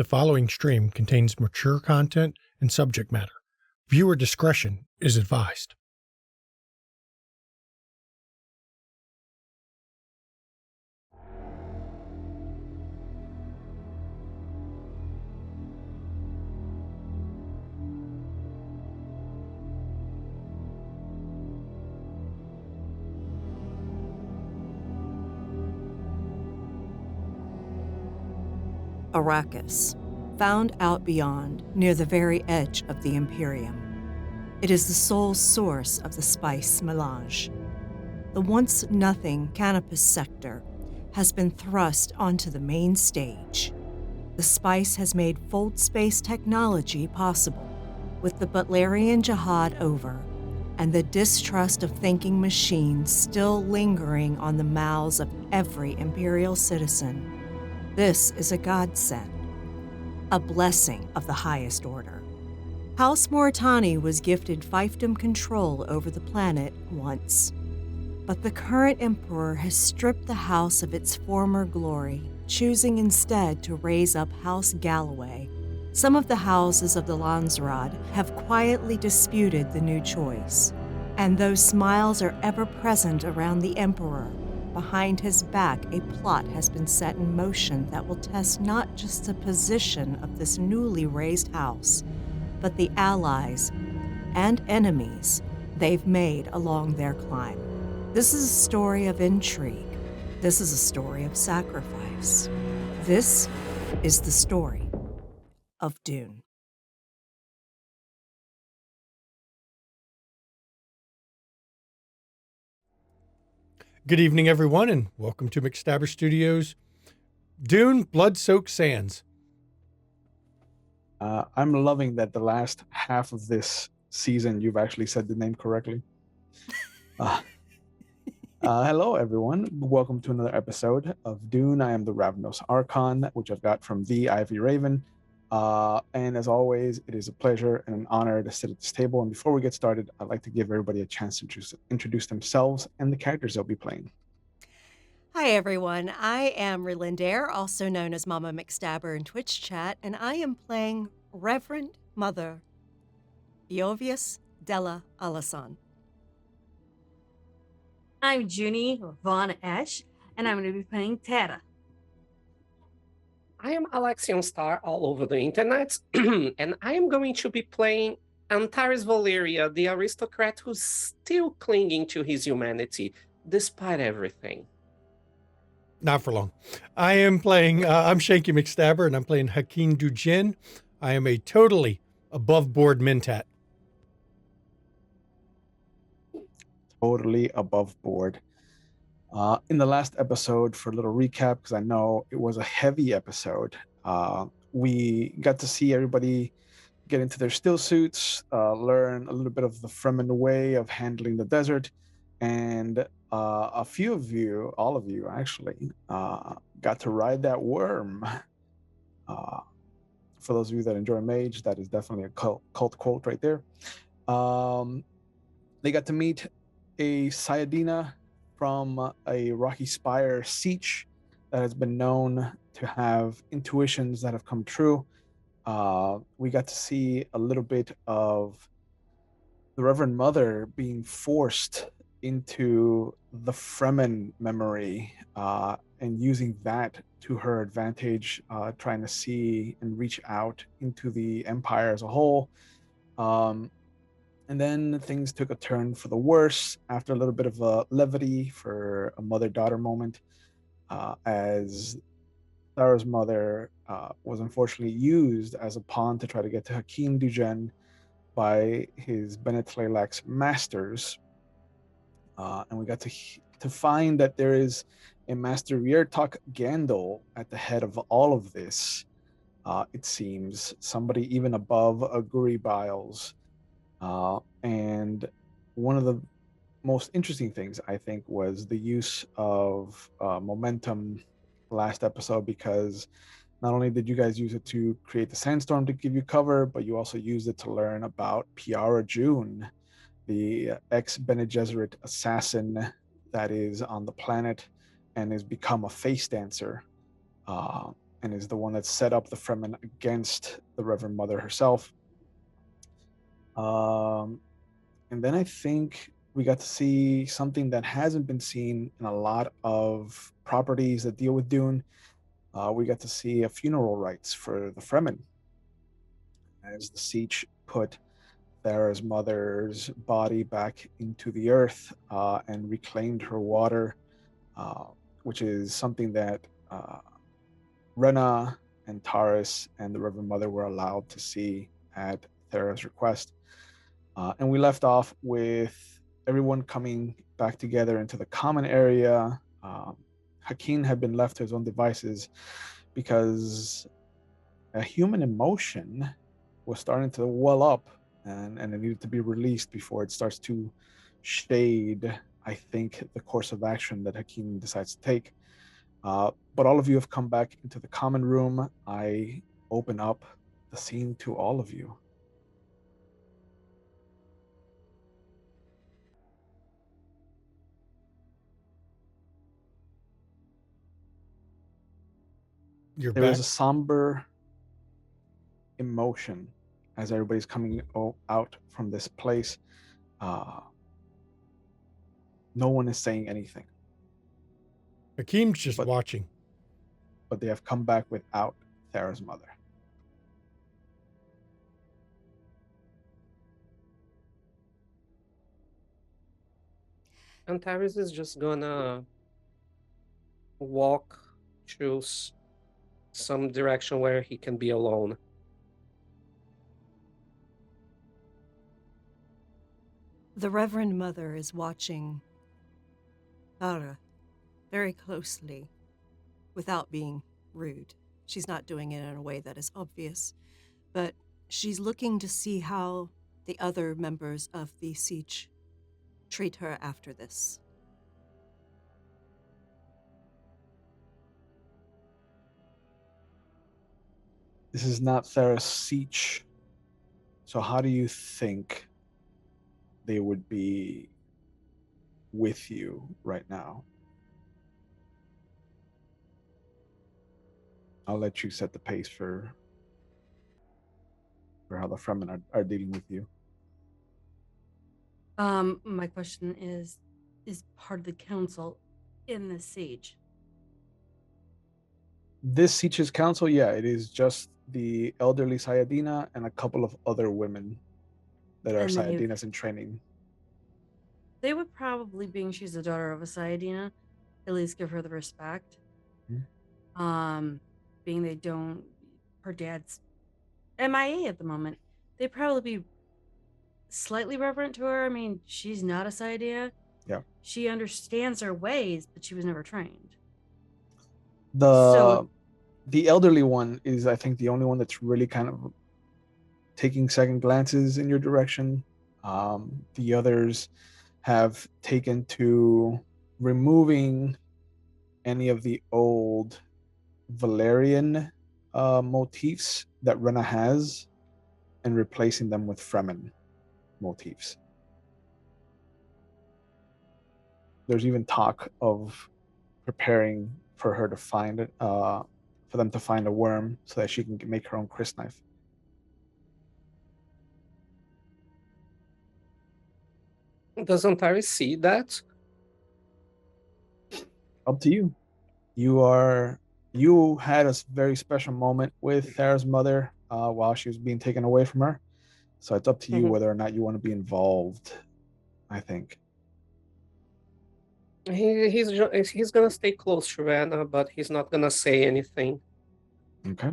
The following stream contains mature content and subject matter. Viewer discretion is advised. Arrakis, found out beyond, near the very edge of the Imperium. It is the sole source of the spice melange. The once-nothing Canopus sector has been thrust onto the main stage. The spice has made fold space technology possible, with the Butlerian jihad over and the distrust of thinking machines still lingering on the mouths of every Imperial citizen. This is a godsend, a blessing of the highest order. House Moritani was gifted fiefdom control over the planet once, but the current emperor has stripped the house of its former glory, choosing instead to raise up House Galloway. Some of the houses of the Landsraad have quietly disputed the new choice, and though smiles are ever present around the emperor, behind his back, a plot has been set in motion that will test not just the position of this newly raised house, but the allies and enemies they've made along their climb. This is a story of intrigue. This is a story of sacrifice. This is the story of Dune. Good evening, everyone, and welcome to McStabber Studios' Dune Blood-Soaked Sands. I'm loving that the last half of this season, you've actually said the name correctly. Hello, everyone. Welcome to another episode of Dune. I am the Ravenous Archon, which I've got from the Ivy Raven. And as always, it is a pleasure and an honor to sit at this table. And before we get started, I'd like to give everybody a chance to introduce themselves and the characters they'll be playing. Hi, everyone. I am Relindair, also known as Mama McStabber in Twitch chat, and I am playing Reverend Mother Iovius Della Alasan. I'm Junie Von Esch, and I'm going to be playing Terra. I am Alexion Star all over the internet, and I am going to be playing Antares Valeria, the aristocrat who's still clinging to his humanity, despite everything. Not for long. I am playing, I'm Shanky McStabber, and I'm playing Hakeem Dujin. I am a totally above-board Mentat. Totally above board. In the last episode, for a little recap, because I know it was a heavy episode, we got to see everybody get into their still suits, learn a little bit of the Fremen way of handling the desert, and a few of you, all of you actually, got to ride that worm. For those of you that enjoy Mage, that is definitely a cult quote right there. They got to meet a Sayadina from a Rocky Spire siege that has been known to have intuitions that have come true. We got to see a little bit of the Reverend Mother being forced into the Fremen memory and using that to her advantage, trying to see and reach out into the Empire as a whole. And then things took a turn for the worse after a little bit of a levity for a mother-daughter moment, as Sarah's mother was unfortunately used as a pawn to try to get to Hakeem Dujen by his Bene Tlaylax's masters. And we got to find that there is a Master Yertok Gandil at the head of all of this. It seems somebody even above Aguri Biles. And one of the most interesting things, I think, was the use of momentum last episode, because not only did you guys use it to create the sandstorm to give you cover, but you also used it to learn about Piara June, the ex-Bene Gesserit assassin that is on the planet and has become a face dancer. and is the one that set up the Fremen against the Reverend Mother herself. And then I think we got to see something that hasn't been seen in a lot of properties that deal with Dune. We got to see a funeral rites for the Fremen as the siege put Thara's mother's body back into the earth and reclaimed her water, uh, which is something that Rena and Taris and the Reverend Mother were allowed to see at Thara's request. And we left off with everyone coming back together into the common area. Hakeem had been left to his own devices because a human emotion was starting to well up, and it needed to be released before it starts to shade, I think, the course of action that Hakeem decides to take. But all of you have come back into the common room. I open up the scene to all of you. You're There back. is a somber emotion as everybody's coming out from this place. No one is saying anything, Hakeem's just but- watching. but they have come back without Thara's mother. Antares is just gonna walk through some direction where he can be alone. The Reverend Mother is watching Tara very closely without being rude. She's not doing it in a way that is obvious, but she's looking to see how the other members of the siege treat her after this. This is not Thara's siege. So how do you think they would be with you right now? I'll let you set the pace for how the Fremen are dealing with you. My question is part of the council in this siege? This Siege's council, yeah, it is just the elderly Sayadina and a couple of other women that are And they've- Sayadinas in training. They would probably, being she's the daughter of a Sayadina, at least give her the respect. Being they don't, her dad's MIA at the moment, they'd probably be slightly reverent to her. I mean, she's not a Sayadina. Yeah. She understands her ways, but she was never trained. The elderly one is, I think, the only one that's really kind of taking second glances in your direction. The others have taken to removing any of the old Valerian motifs that Rena has and replacing them with Fremen motifs. There's even talk of preparing for her to find for them to find a worm so that she can make her own crysknife. Does Antares see that? Up to you. You had a very special moment with Thara's mother while she was being taken away from her. So it's up to you whether or not you want to be involved, I think. He's gonna stay close to Rana, but he's not gonna say anything. Okay.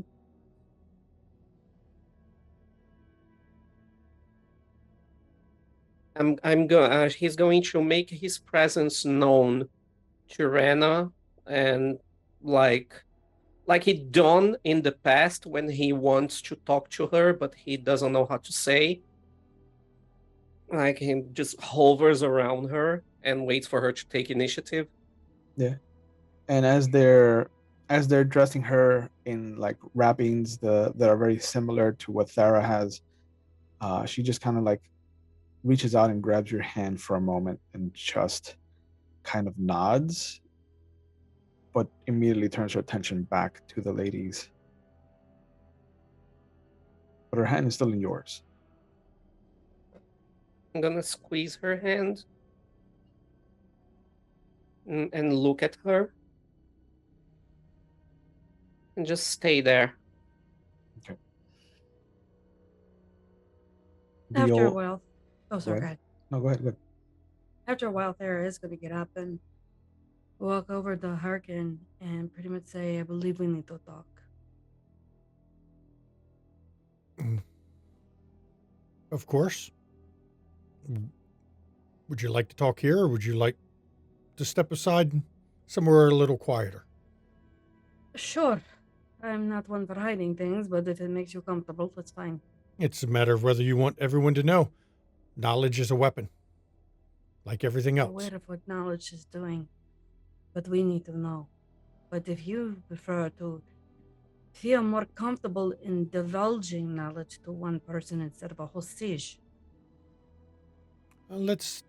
He's going to make his presence known to Rena, and like he done in the past when he wants to talk to her, but he doesn't know how to say. Like he just hovers around her and waits for her to take initiative. Yeah. And as they're dressing her in like wrappings that are very similar to what Thara has, she just kind of like reaches out and grabs your hand for a moment and just kind of nods, but immediately turns her attention back to the ladies. But her hand is still in yours. I'm gonna squeeze her hand and look at her and just stay there. After a Deal. while. Oh, sorry, ahead. go ahead. No, go ahead. Go ahead. After a while, Thera is going to get up and walk over to Harkin and pretty much say, I believe we need to talk. Of course. Would you like to talk here, or would you like to step aside somewhere a little quieter? Sure. I'm not one for hiding things, but if it makes you comfortable, that's fine. It's a matter of whether you want everyone to know. Knowledge is a weapon, like everything else. Aware of what knowledge is doing, but we need to know. But if you prefer to feel more comfortable in divulging knowledge to one person instead of a whole siege. Let's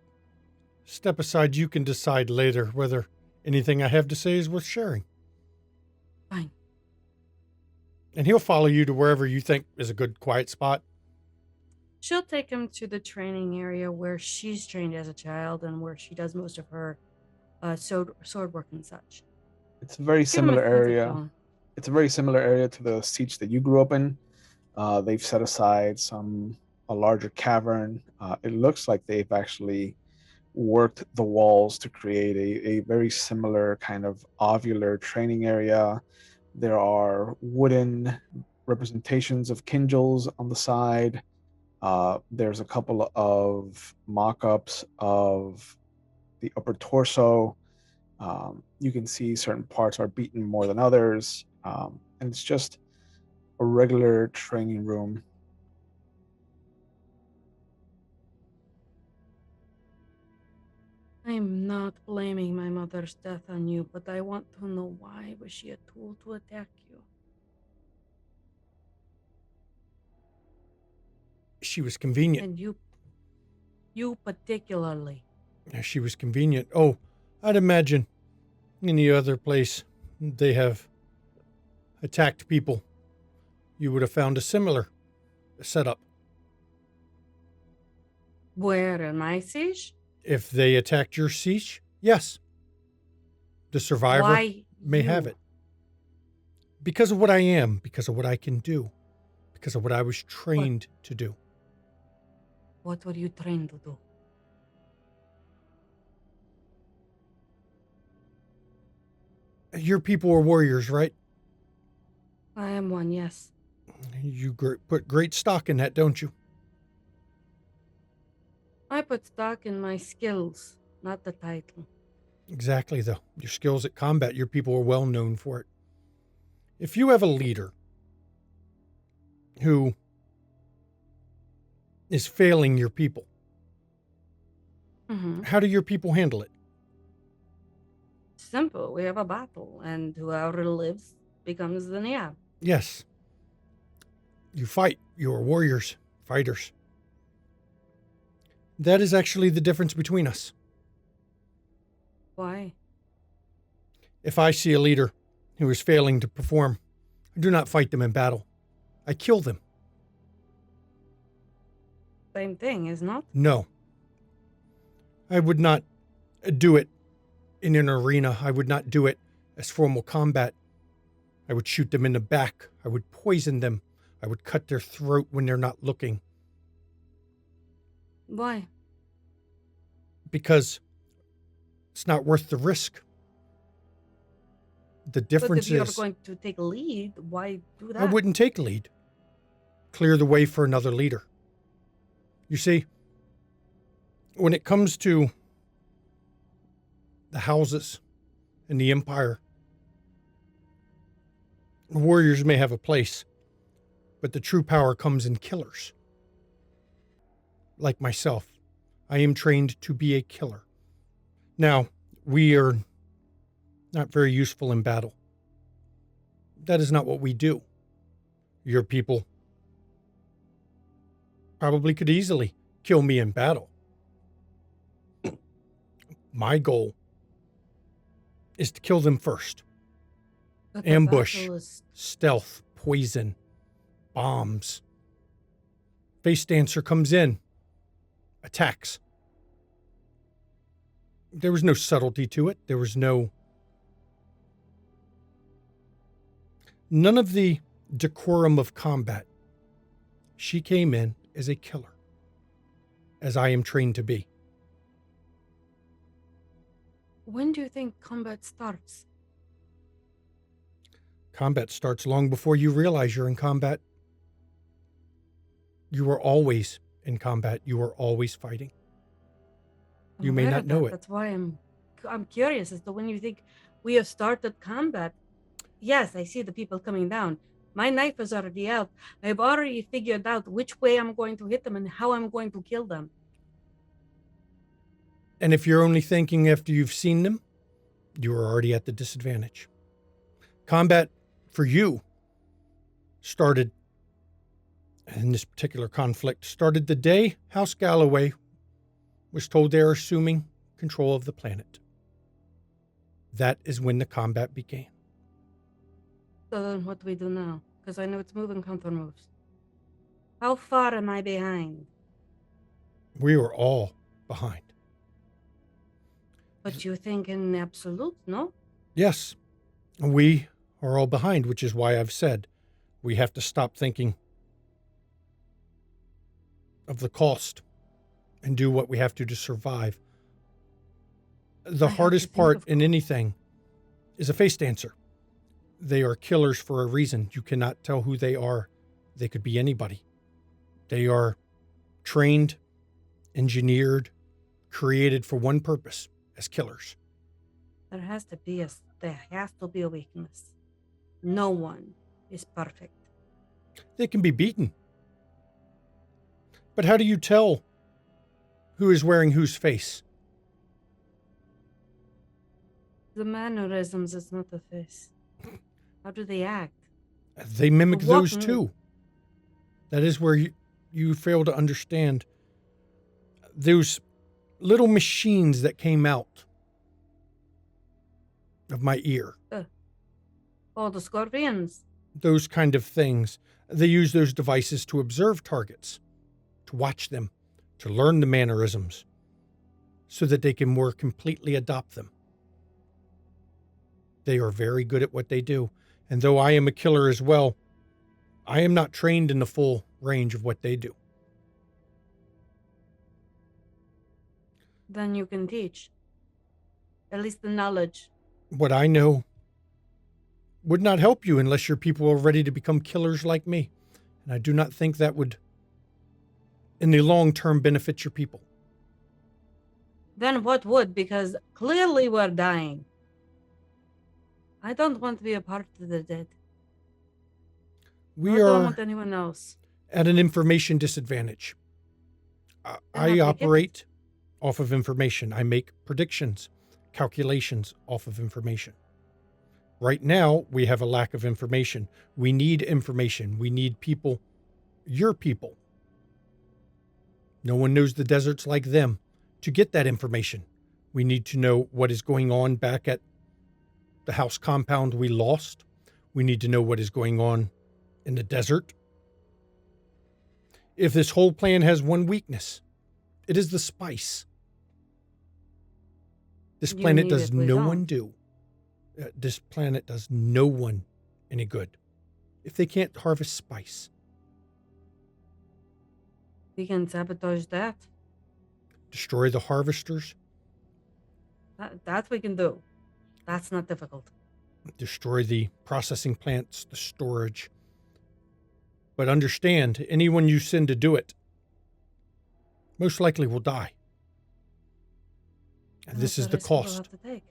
step aside. You can decide later whether anything I have to say is worth sharing. Fine. And he'll follow you to wherever you think is a good, quiet spot. She'll take him to the training area where she's trained as a child and where she does most of her sword work and such. It's a very Give him a similar comfort area. zone. It's a very similar area to the siege that you grew up in. They've set aside a larger cavern. It looks like they've actually worked the walls to create a very similar kind of ovular training area. There are wooden representations of Kindles on the side. There's a couple of mock-ups of the upper torso. You can see certain parts are beaten more than others. And it's just a regular training room. I'm not blaming my mother's death on you, but I want to know why was she a tool to attack you? She was convenient. And you particularly. She was convenient. Oh, I'd imagine any other place they have attacked people, you would have found a similar setup. Where in my siege? If they attacked your siege, yes. The survivor Why may have you? it. Because of what I am, because of what I can do, because of what I was trained to do. What were you trained to do? Your people are warriors, right? I am one, yes. You put great stock in that, don't you? I put stock in my skills, not the title. Exactly, though. Your skills at combat, your people are well known for it. If you have a leader who is failing your people, Mm-hmm. how do your people handle it? Simple. We have a battle, and whoever lives becomes the Nia. Yes. You fight. You are warriors, fighters. That is actually the difference between us. Why? If I see a leader who is failing to perform, I do not fight them in battle. I kill them. Same thing, is not? No. I would not do it in an arena. I would not do it as formal combat. I would shoot them in the back. I would poison them. I would cut their throat when they're not looking. Why? Because it's not worth the risk. The difference But if you're is going to take a lead, why do that? I wouldn't take lead. Clear the way for another leader. You see, when it comes to the houses and the empire, warriors may have a place, but the true power comes in killers. Like myself, I am trained to be a killer. Now, we are not very useful in battle. That is not what we do. Your people probably could easily kill me in battle. My goal is to kill them first. But the Ambush, battle is stealth, poison, bombs. Face Dancer comes in, attacks. There was no subtlety to it. There was none of the decorum of combat. She came in as a killer, as I am trained to be. when do you think combat starts? Combat starts long before you realize you're in combat. You are always in combat. You are always fighting. I'm You may aware not of know that. it. That's why I'm curious as to when you think we have started combat. Yes, I see the people coming down. My knife is already out. I've already figured out which way I'm going to hit them and how I'm going to kill them. And if you're only thinking after you've seen them, you are already at the disadvantage. Combat for you started, in this particular conflict, started the day House Galloway was told they're assuming control of the planet. That is when the combat began. So then what do we do now? Because I know it's moving counter moves. How far am I behind? We were all behind. But you think in absolute, no? Yes, we are all behind, which is why I've said we have to stop thinking of the cost and do what we have to survive. The I have to hardest think part of in anything is a face dancer. They are killers for a reason. You cannot tell who they are. They could be anybody. They are trained, engineered, created for one purpose, as killers. There has to be a weakness. No one is perfect. They can be beaten. But how do you tell who is wearing whose face? The mannerisms is not the face. How do they act? They mimic What those mo- too. That is where you fail to understand those little machines that came out of my ear. Oh, the scorpions. Those kind of things. They use those devices to observe targets, to watch them, to learn the mannerisms, so that they can more completely adopt them. They are very good at what they do. And though I am a killer as well, I am not trained in the full range of what they do. Then you can teach. At least the knowledge. What I know would not help you unless your people are ready to become killers like me. And I do not think that would, in the long term, benefit your people. Then what would? Because clearly we're dying. I don't want to be a part of the dead. We I don't are want anyone else. at an information disadvantage. Then I how do we get operate off of information. I make predictions, calculations off of information. Right now, we have a lack of information. We need information. We need people, your people. No one knows the deserts like them. To get that information, we need to know what is going on back at the house compound we lost. We need to know what is going on in the desert. If this whole plan has one weakness, it is the spice. This You planet need does it, we no don't. one do. This planet does no one any good if they can't harvest spice. We can sabotage that. Destroy the harvesters, That we can do. That's not difficult. destroy the processing plants, the storage. But understand, anyone you send to do it most likely will die. And this That's is a the risk we'll cost. have to take.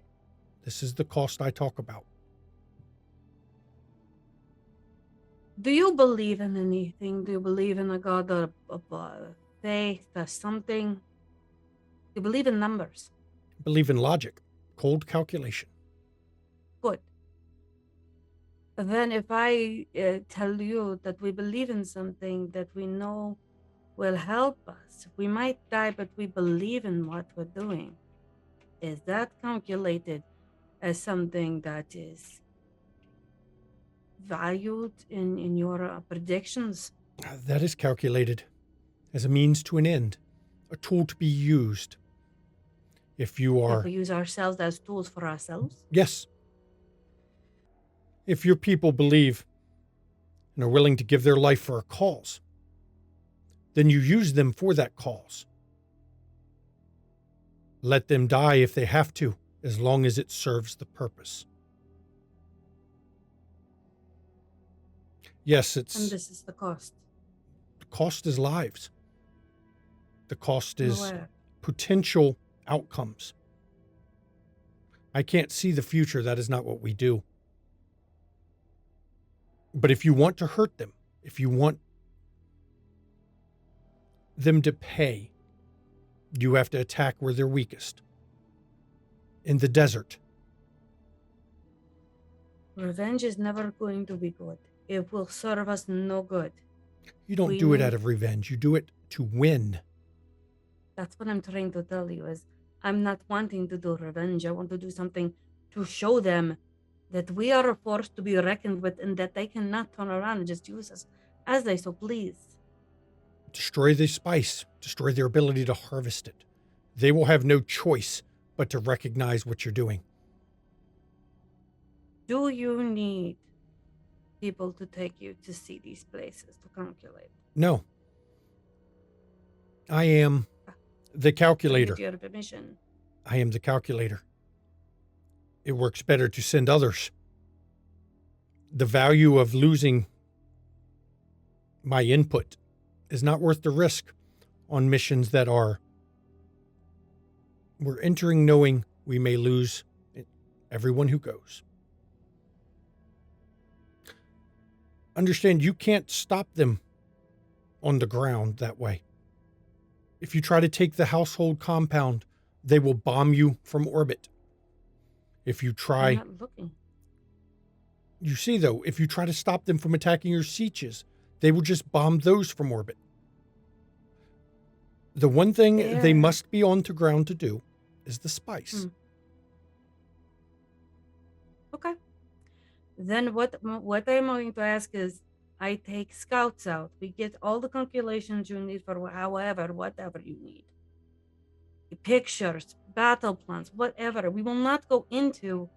This is the cost I talk about. Do you believe in anything? Do you believe in a god or faith or something? Do you believe in numbers? I believe in logic, cold calculation. Good. Then if I tell you that we believe in something that we know will help us, we might die, but we believe in what we're doing. Is that calculated as something that is valued in your predictions? That is calculated as a means to an end, a tool to be used. If you If are, we use ourselves as tools for ourselves? yes, if your people believe and are willing to give their life for a cause, then you use them for that cause. Let them die if they have to, as long as it serves the purpose. Yes, And it's this is the cost. the cost is lives. The cost I'm is aware. potential outcomes. I can't see the future. That is not what we do. But if you want to hurt them, if you want them to pay, you have to attack where they're weakest. In the desert. Revenge is never going to be good. It will serve us no good. You don't We do it need- out of revenge. You do it to win. That's what I'm trying to tell you is I'm not wanting to do revenge. I want to do something to show them that we are a force to be reckoned with and that they cannot turn around and just use us as they so please. Destroy the spice. Destroy their ability to harvest it. They will have no choice but to recognize what you're doing. Do you need people to take you to see these places to calculate? No. I am the I calculator. need your permission. I am the calculator. It works better to send others. The value of losing my input is not worth the risk on missions that are. We're entering knowing we may lose everyone who goes. Understand, you can't stop them on the ground that way. If you try to take the household compound, they will bomb you from orbit. If you I'm try, not looking. you see though, if you try to stop them from attacking your sieges, they will just bomb those from orbit. The one thing they There. must be on to ground to do is the spice. Okay. Then what I'm going to ask is I take scouts out. We get all the calculations you need for whatever you need. Pictures, battle plans, whatever. We will not go into.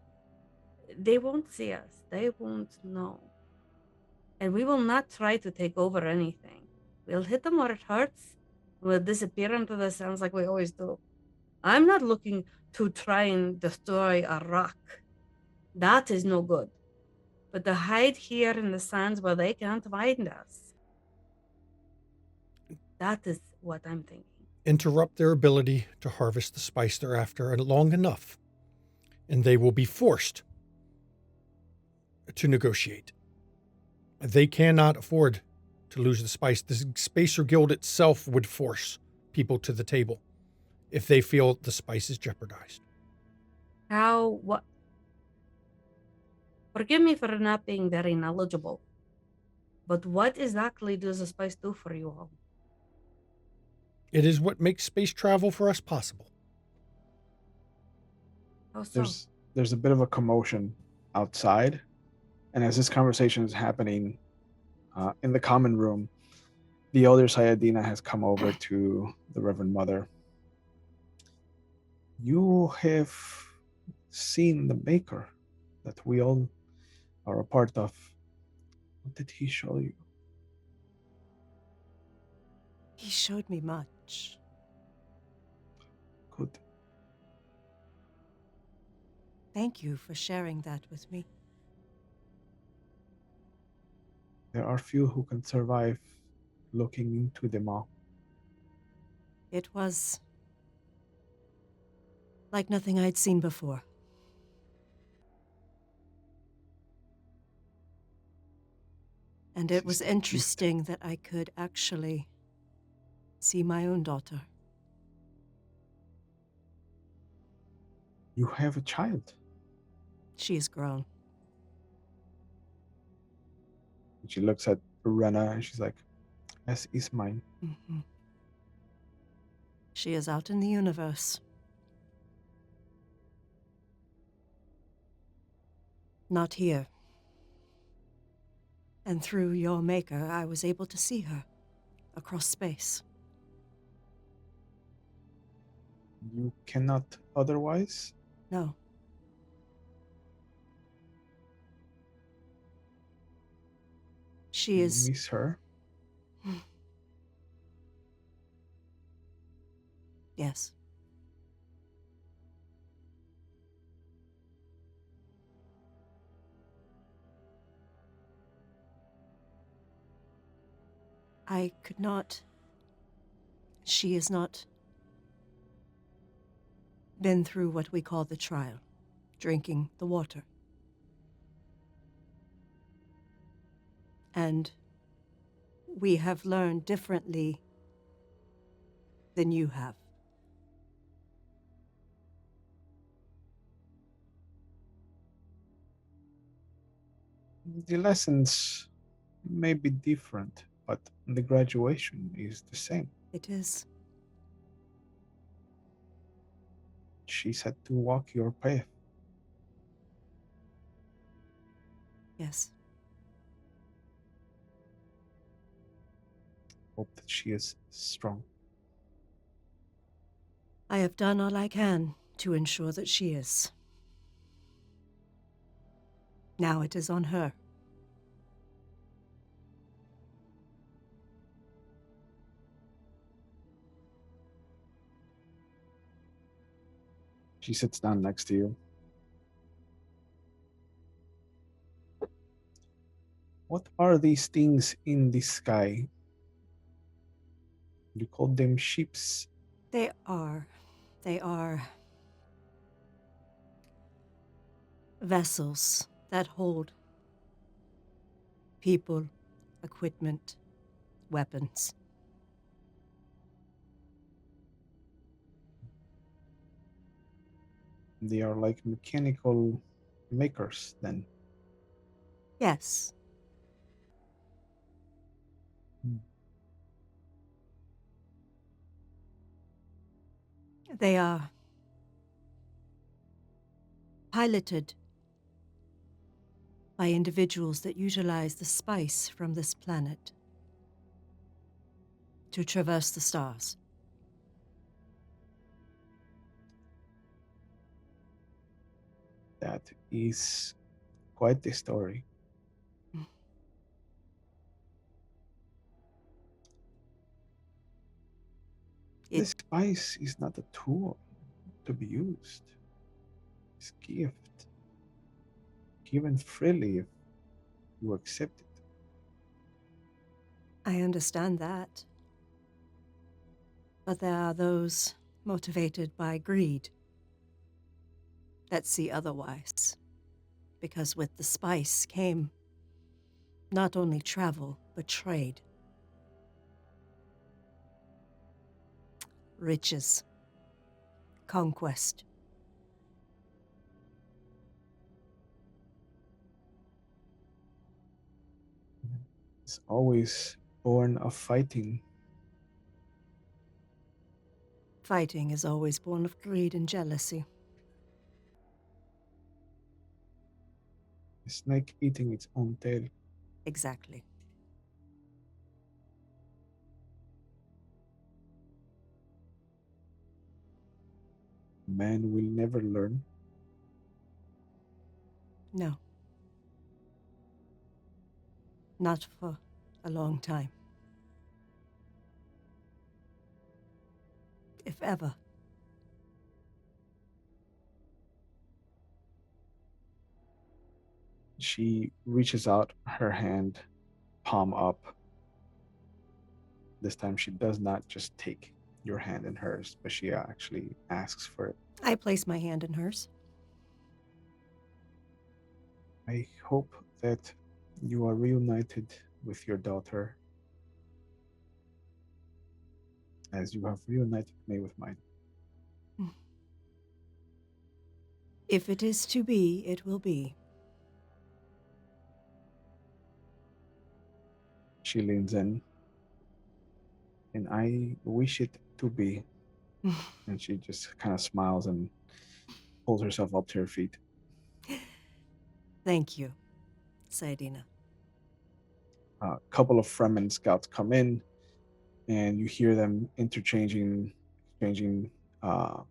They won't see us. They won't know. And we will not try to take over anything. We'll hit them where it hurts. We'll disappear into the sands like we always do. I'm not looking to try and destroy a rock. That is no good. But to hide here in the sands where they can't find us. That is what I'm thinking. Interrupt their ability to harvest the spice they're after long enough, and they will be forced to negotiate. They cannot afford to lose the spice. The Spacer Guild itself would force people to the table if they feel the spice is jeopardized. What? Forgive me for not being very knowledgeable, but what exactly does the spice do for you all? It is what makes space travel for us possible. How so? There's a bit of a commotion outside, and as this conversation is happening in the common room, the elder Sayadina has come over to the Reverend Mother. You have seen the Maker that we all are a part of. What did he show you? He showed me much. Good. Thank you for sharing that with me. There are few who can survive looking into them all. It was like nothing I'd seen before. And it was interesting that I could actually see my own daughter. You have a child. She is grown. She looks at Rena and she's like, "As is mine." Mm-hmm. She is out in the universe. Not here. And through your maker, I was able to see her across space. You cannot otherwise? No. She You is. miss her? Yes. I could not. She has not been through what we call the trial, drinking the water. And we have learned differently than you have. The lessons may be different, but the graduation is the same. It is. She's had to walk your path. Yes. Hope that she is strong. I have done all I can to ensure that she is. Now it is on her. She sits down next to you. What are these things in the sky? You call them ships. They are vessels that hold people, equipment, weapons. They are like mechanical makers, then. Yes. They are piloted by individuals that utilize the spice from this planet to traverse the stars. That is quite the story. The spice is not a tool to be used. It's a gift, given freely if you accept it. I understand that. But there are those motivated by greed that see otherwise. Because with the spice came not only travel, but trade. Riches. Conquest. It's always born of fighting. Fighting is always born of greed and jealousy. A snake eating its own tail. Exactly. Man will never learn. No. Not for a long time. If ever. She reaches out her hand, palm up. This time she does not just take your hand in hers, but she actually asks for it. I place my hand in hers. I hope that you are reunited with your daughter as you have reunited me with mine. If it is to be, it will be. She leans in, and I wish it to be. And she just kind of smiles and pulls herself up to her feet. Thank you, Saidina. A couple of Fremen scouts come in, and you hear them exchanging uh,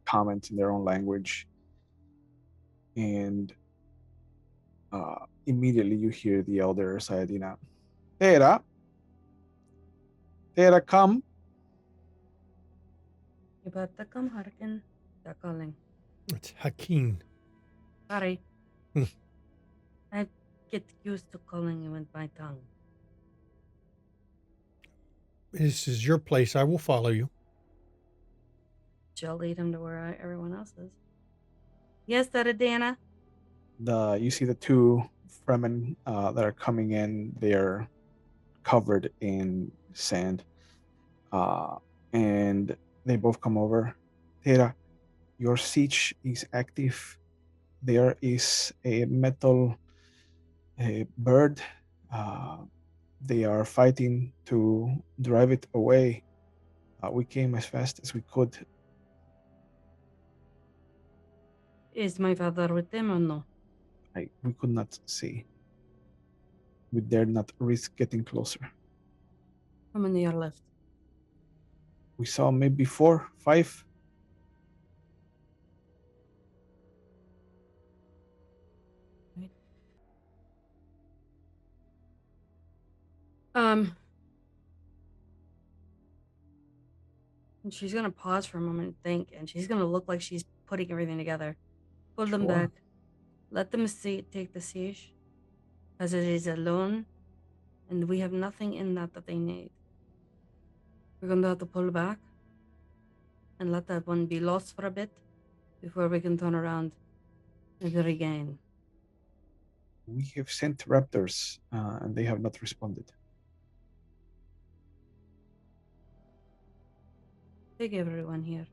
comments in their own language. And immediately you hear the elder Sayadina, Tera, Tera, come. Ibatakam harkin dakaling. It's Hakeem. Sorry. Hmm. I get used to calling you with my tongue. This is your place. I will follow you. She'll lead him to where everyone else is. Yes, Dana. You see the two Fremen that are coming in. They are covered in sand, and they both come over. Tera, your siege is active. There is a metal bird. They are fighting to drive it away. We came as fast as we could. Is my father with them or no? We could not see. We dared not risk getting closer. How many are left? We saw maybe 4, 5. Right. And she's gonna pause for a moment and think, and she's gonna look like she's putting everything together. Pull them Sure. back. Let them take the siege, as it is alone, and we have nothing in that they need. We're gonna have to pull back and let that one be lost for a bit before we can turn around and regain. We have sent raptors, and they have not responded. Take everyone here.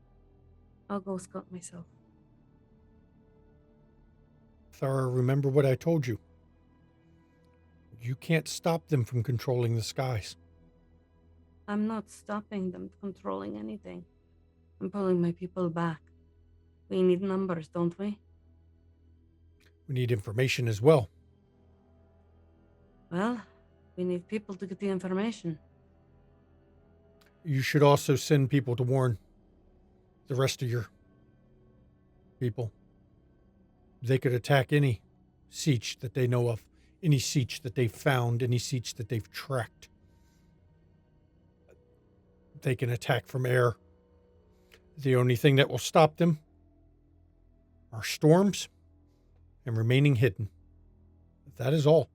I'll go scout myself. Thara, remember what I told you. You can't stop them from controlling the skies. I'm not stopping them controlling anything. I'm pulling my people back. We need numbers, don't we? We need information as well. Well, we need people to get the information. You should also send people to warn the rest of your people. They could attack any siege that they know of, any siege that they've found, any siege that they've tracked. They can attack from air. The only thing that will stop them are storms and remaining hidden. That is all.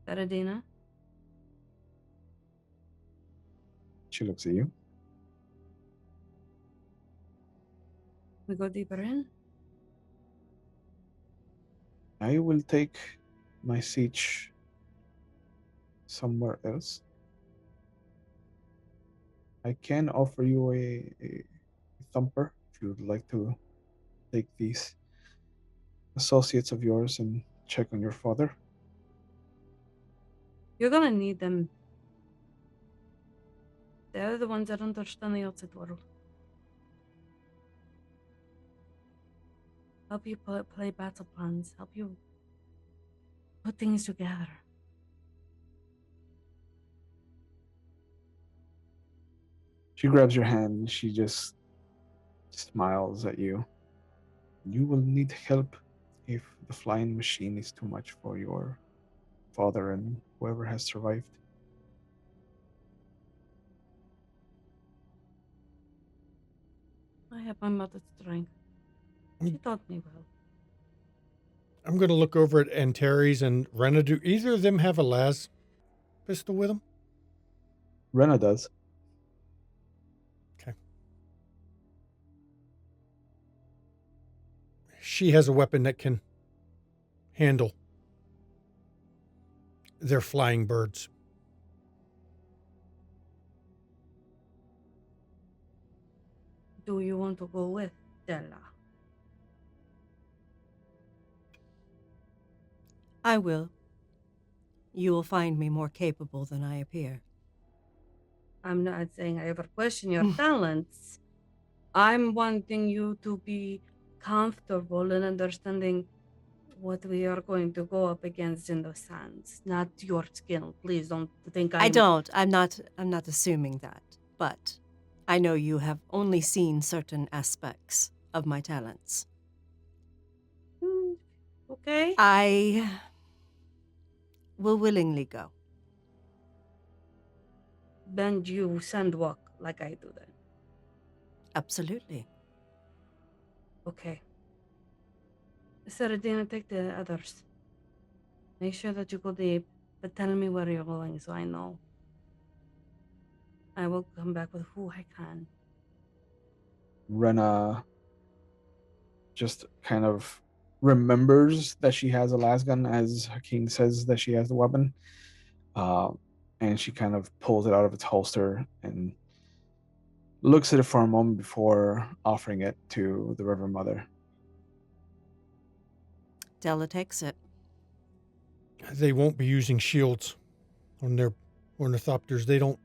Adina? She looks at you. We go deeper in? I will take my siege somewhere else. I can offer you a thumper if you would like to take these associates of yours and check on your father. You're gonna need them. They're the ones that understand the outside world. Help you play battle plans. Help you put things together. She grabs your hand and she just smiles at you. You will need help if the flying machine is too much for your father and whoever has survived. I have my mother's strength. She taught me well. I'm going to look over at Antares and Rena. Do either of them have a las pistol with them? Rena does. Okay. She has a weapon that can handle their flying birds. Do you want to go with Della? I will. You will find me more capable than I appear. I'm not saying I ever question your talents. I'm wanting you to be comfortable and understanding what we are going to go up against in the sands, not your skill. Please don't think I don't. I'm not assuming that. But I know you have only seen certain aspects of my talents. Okay. I will willingly go. Then you send walk like I do then. Absolutely. Okay. Saradina, take the others. Make sure that you go deep, but tell me where you're going so I know. I will come back with who I can. Rena just kind of remembers that she has a las gun as Hakeem says that she has the weapon. And she kind of pulls it out of its holster and looks at it for a moment before offering it to the Reverend Mother. Della takes it. They won't be using shields on their ornithopters.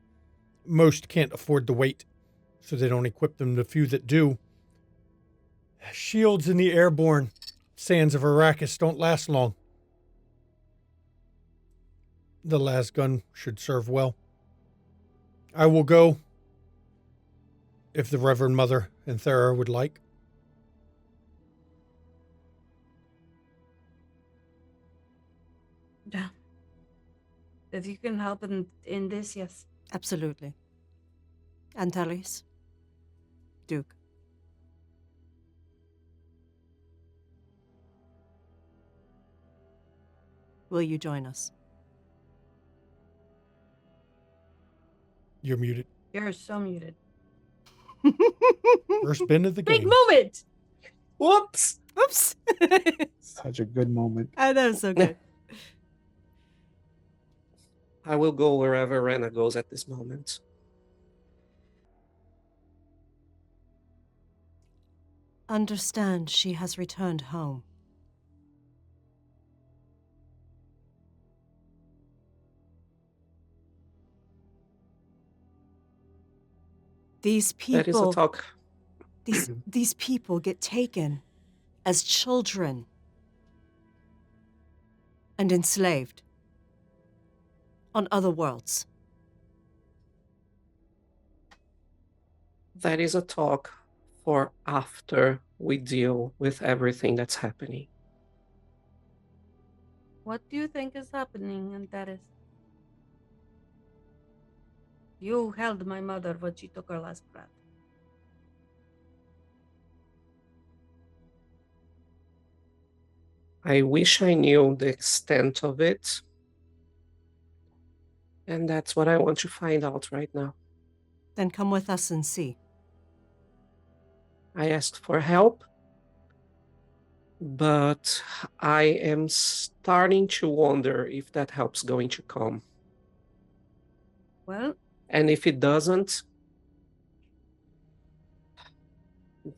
Most can't afford the weight, so they don't equip them. The few that do, shields in the airborne sands of Arrakis don't last long. The las gun should serve well. I will go if the Reverend Mother and Thera would like. Yeah. If you can help in this, yes. Absolutely. Antares? Duke? Will you join us? You're muted. You're so muted. First bin of the Big game. moment! Whoops! Oops! Such a good moment. That was so good. I will go wherever Rena goes at this moment. Understand she has returned home. These That is a people, talk. these people get taken as children and enslaved on other worlds. That is a talk for after we deal with everything that's happening. What do you think is happening, Antares? You held my mother when she took her last breath. I wish I knew the extent of it. And that's what I want to find out right now. Then come with us and see. I asked for help, but I am starting to wonder if that help's going to come. Well, And if it doesn't,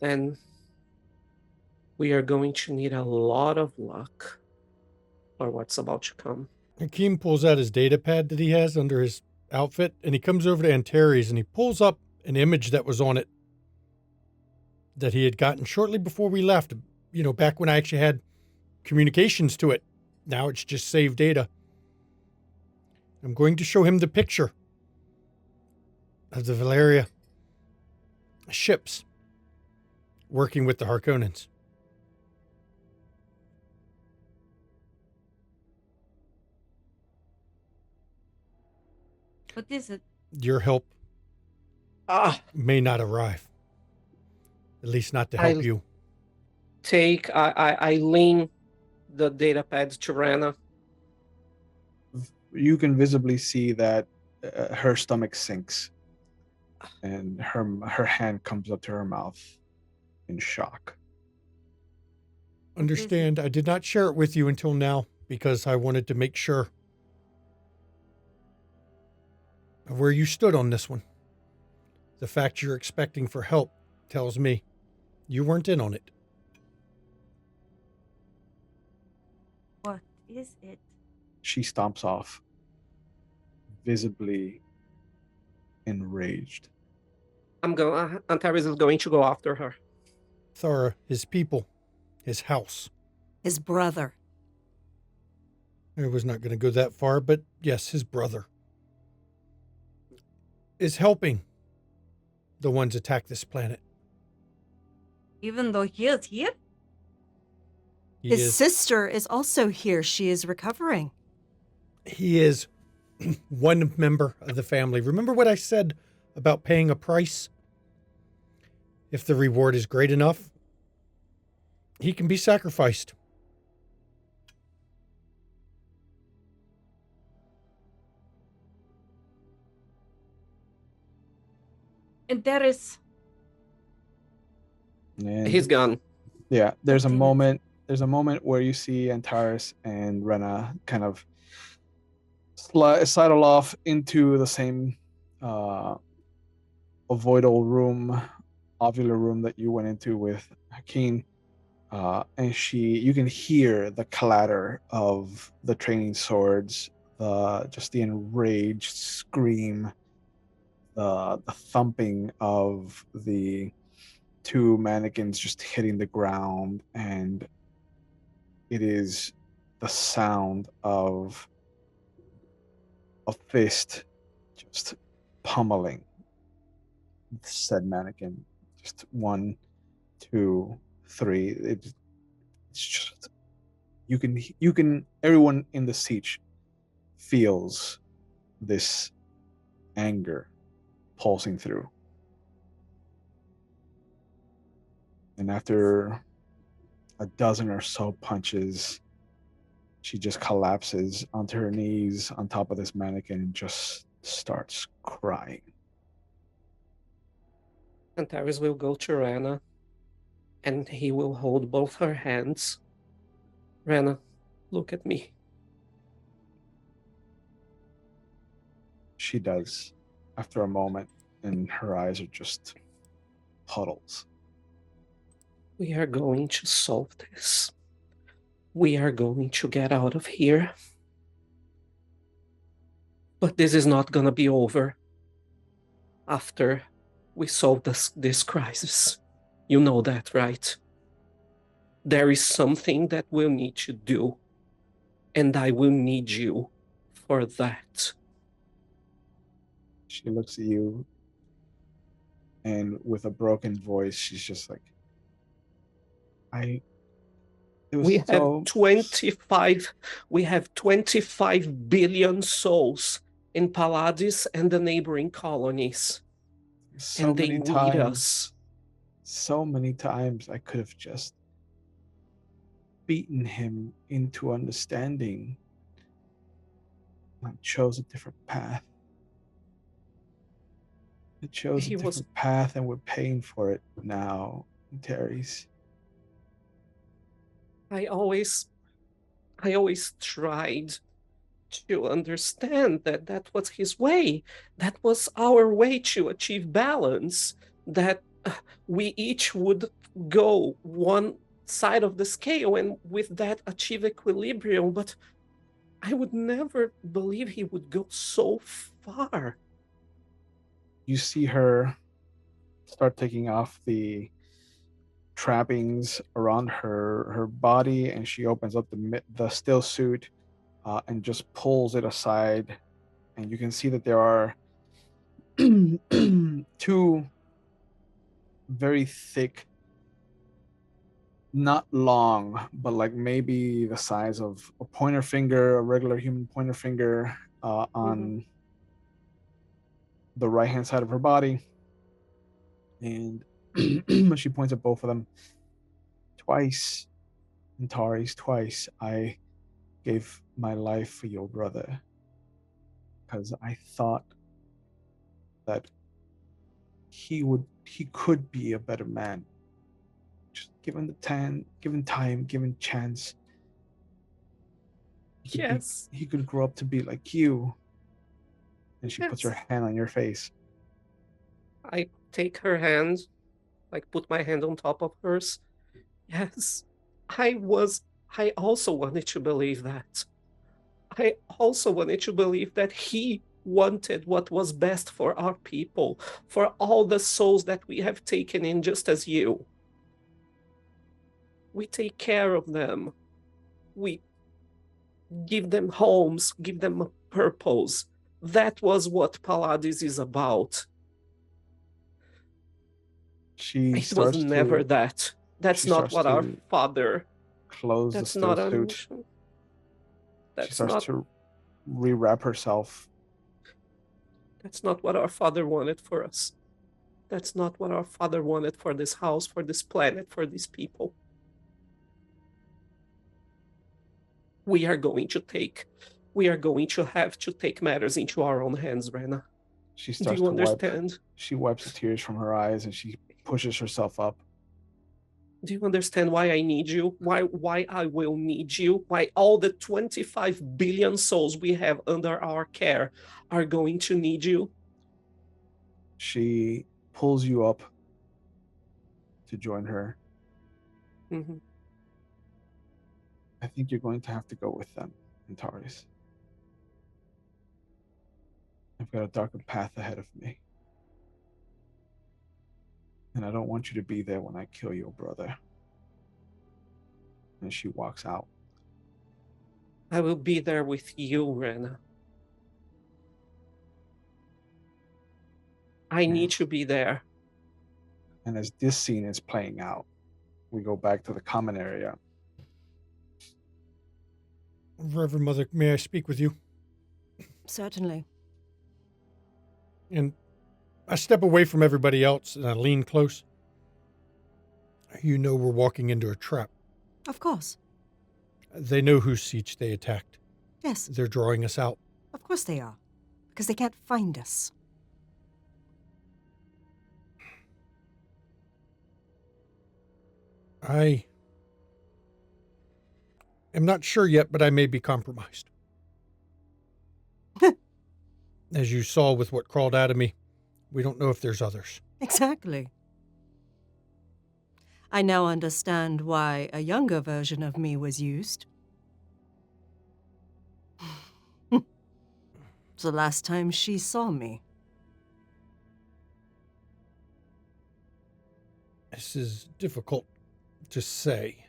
then we are going to need a lot of luck for what's about to come. Hakeem pulls out his data pad that he has under his outfit, and he comes over to Antares and he pulls up an image that was on it that he had gotten shortly before we left, back when I actually had communications to it. Now it's just saved data. I'm going to show him the picture of the Valeria ships working with the Harkonnens. what is it? Your help may not arrive. At least not to help you. I lean the data pad to Rana. You can visibly see that her stomach sinks and her hand comes up to her mouth in shock. Understand, I did not share it with you until now because I wanted to make sure of where you stood on this one. The fact you're expecting for help tells me you weren't in on it. What is it? She stomps off, visibly enraged. Antares is going to go after her. Thara, his people, his house. His brother. I was not going to go that far, but yes, his brother is helping the ones attack this planet. Even though he is here? He His is sister is also here. She is recovering. he is one member of the family. Remember what I said about paying a price? If the reward is great enough, he can be sacrificed. And there is. And He's gone. yeah, there's a Damn it. moment. There's a moment where you see Antares and Rena kind of sidle off into the same ovoidal room, ovular room that you went into with Hakeem. And you can hear the clatter of the training swords, just the enraged scream, the thumping of the two mannequins just hitting the ground, and it is the sound of a fist just pummeling said mannequin. Just 1, 2, 3. It's just you can everyone in the siege feels this anger pulsing through. And after a dozen or so punches, she just collapses onto her knees on top of this mannequin and just starts crying. Antares will go to Rena, and he will hold both her hands. Rena, look at me. She does after a moment, and her eyes are just puddles. We are going to solve this. We are going to get out of here. But this is not gonna be over after we solve this crisis. You know that, right? There is something that we'll need to do, and I will need you for that. She looks at you, and with a broken voice, she's just like, We have 25 billion souls in Paladis and the neighboring colonies. so and they many need times. us. So many times I could have just beaten him into understanding. I chose a different path. I chose a different path, and we're paying for it now, Terry's. I always tried to understand that was his way. That was our way to achieve balance. That we each would go one side of the scale and with that achieve equilibrium. But I would never believe he would go so far. You see her start taking off the trappings around her body, and she opens up the still suit and just pulls it aside, and you can see that there are two very thick, not long, but like maybe the size of a pointer finger, a regular human pointer finger, on the right hand side of her body. And she points at both of them. Twice, Antares, twice I gave my life for your brother, because I thought that he could be a better man. Just given time, given chance. Yes. He could grow up to be like you. And she puts her Yes. hand on your face. I take her hand, like put my hand on top of hers. Yes, I also wanted to believe that. I also wanted to believe that he wanted what was best for our people, for all the souls that we have taken in just as you. We take care of them. We give them homes, give them a purpose. That was what Paladis is about. She It was starts never to that. That's she not starts what our to father. close the That's still not our suit. mission. She That's starts not. to rewrap herself. That's not what our father wanted for us. That's not what our father wanted for this house, for this planet, for these people. We are going to have to take matters into our own hands, Rena. She Do starts you to wipe. understand? She wipes the tears from her eyes and she pushes herself up. Do you understand why I need you? Why I will need you? Why all the 25 billion souls we have under our care are going to need you? She pulls you up to join her. Mhm. I think you're going to have to go with them, Antares. I've got a darker path ahead of me. And I don't want you to be there when I kill your brother. And she walks out. I will be there with you, Rena. I need to be there. And as this scene is playing out, we go back to the common area. Reverend Mother, may I speak with you? Certainly. And I step away from everybody else and I lean close. You know we're walking into a trap. Of course. They know whose siege they attacked. Yes, They're drawing us out. of course they are. Because they can't find us. I am not sure yet, but I may be compromised. As you saw with what crawled out of me, we don't know if there's others. Exactly. I now understand why a younger version of me was used. It's the last time she saw me. This is difficult to say.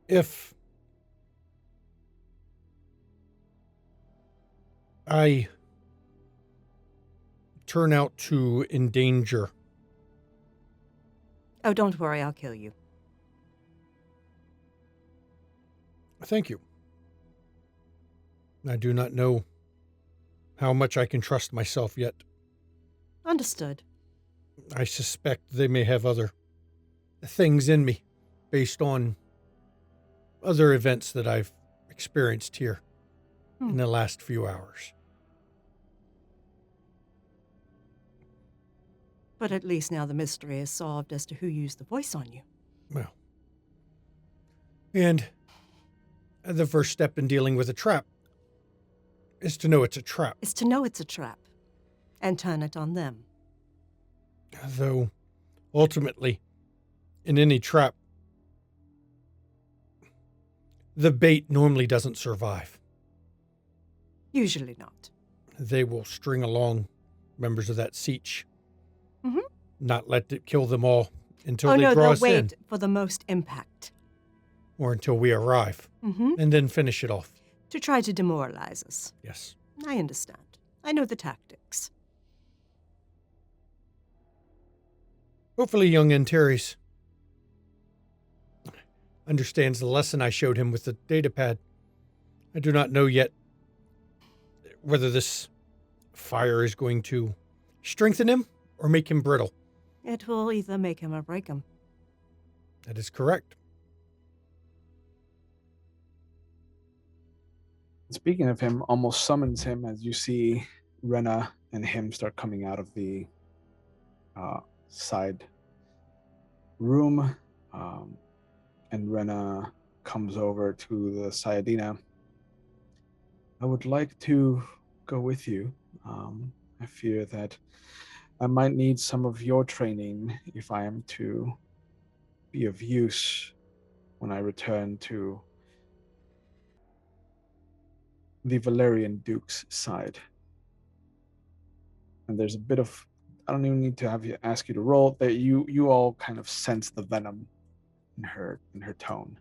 If I turn out to endanger, Oh, don't worry, I'll kill you. thank you. I do not know how much I can trust myself yet. Understood. I suspect they may have other things in me based on other events that I've experienced here in the last few hours. But at least now the mystery is solved as to who used the voice on you. Well, and the first step in dealing with a trap is to know it's a trap. Is to know it's a trap and turn it on them. Though, ultimately, in any trap, the bait normally doesn't survive. Usually not. They will string along members of that siege. Mhm. Not let it kill them all until Oh they no, draw they'll us wait in, for the most impact. or until we arrive, and then finish it off. To try to demoralize us. Yes. I understand. I know the tactics. Hopefully young Antares understands the lesson I showed him with the data pad. I do not know yet whether this fire is going to strengthen him or make him brittle. It will either make him or break him. That is correct. Speaking of him, almost summons him as you see Rena and him start coming out of the side room. And Rena comes over to the Sayadina. I would like to go with you. I fear that I might need some of your training if I am to be of use when I return to the Valerian Duke's side. And there's a bit of, I don't even need to have you ask you to roll, that you all kind of sense the venom in her tone.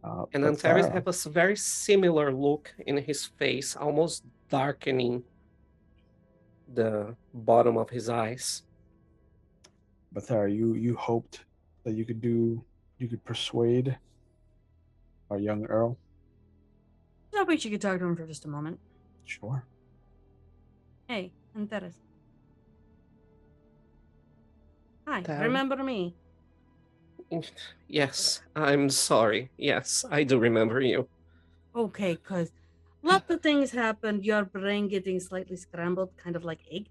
And But Antares Thera, have a very similar look in his face, almost darkening the bottom of his eyes. you hoped that you could persuade our young Earl. I wish you could talk to him for just a moment. Sure. Hey, Antares. Hi, Tara? remember me? Yes, I'm sorry. Yes, I do remember you. Okay, cause lots of things happened. Your brain getting slightly scrambled, kind of like egg.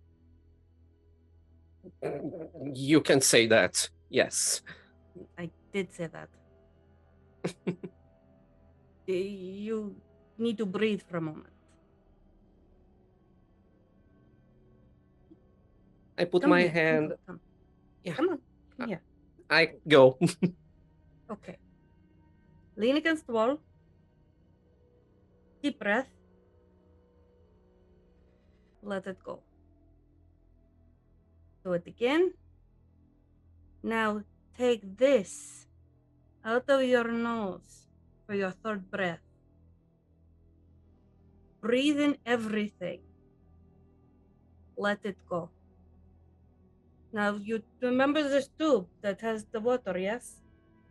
You can say that. Yes. I did say that. You need to breathe for a moment. I put Come my here. hand. Come. Yeah, Come on. uh, Come here. I go. Okay. Lean against the wall. Deep breath. Let it go. Do it again. Now take this out of your nose for your third breath. Breathe in everything. Let it go. Now you remember this tube that has the water, yes?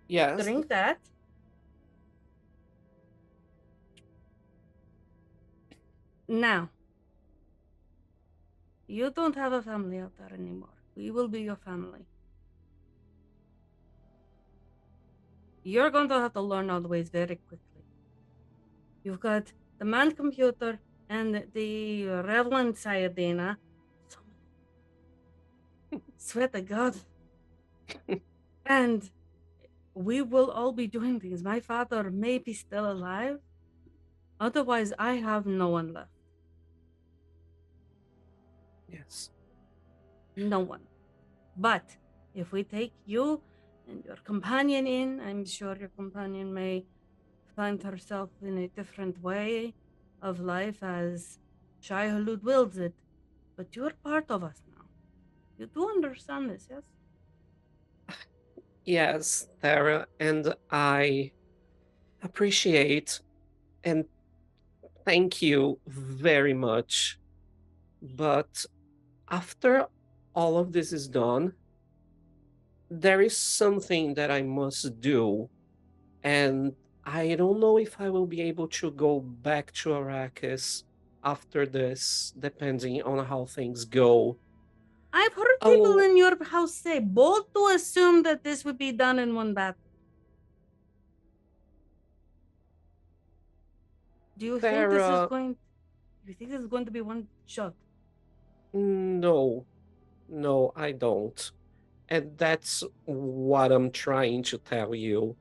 Yes. Drink that. Now, you don't have a family out there anymore. We will be your family. You're going to have to learn all the ways very quickly. You've got the man computer and the Revlon Sayadina. Swear to God. And we will all be doing things. My father may be still alive. Otherwise, I have no one left. Yes. No one. But if we take you and your companion in, I'm sure your companion may find herself in a different way of life as childhood wills it. But you're part of us now. You do understand this, yes? Yes, Tara, and I appreciate and thank you very much. But after all of this is done, there is something that I must do. And I don't know if I will be able to go back to Arrakis after this, depending on how things go. I've heard people Oh, in your house say, bold to assume that this would be done in one battle. Do you think this is Tara, going? Do you think this is going to be one shot? no, no, I don't. And that's what I'm trying to tell you.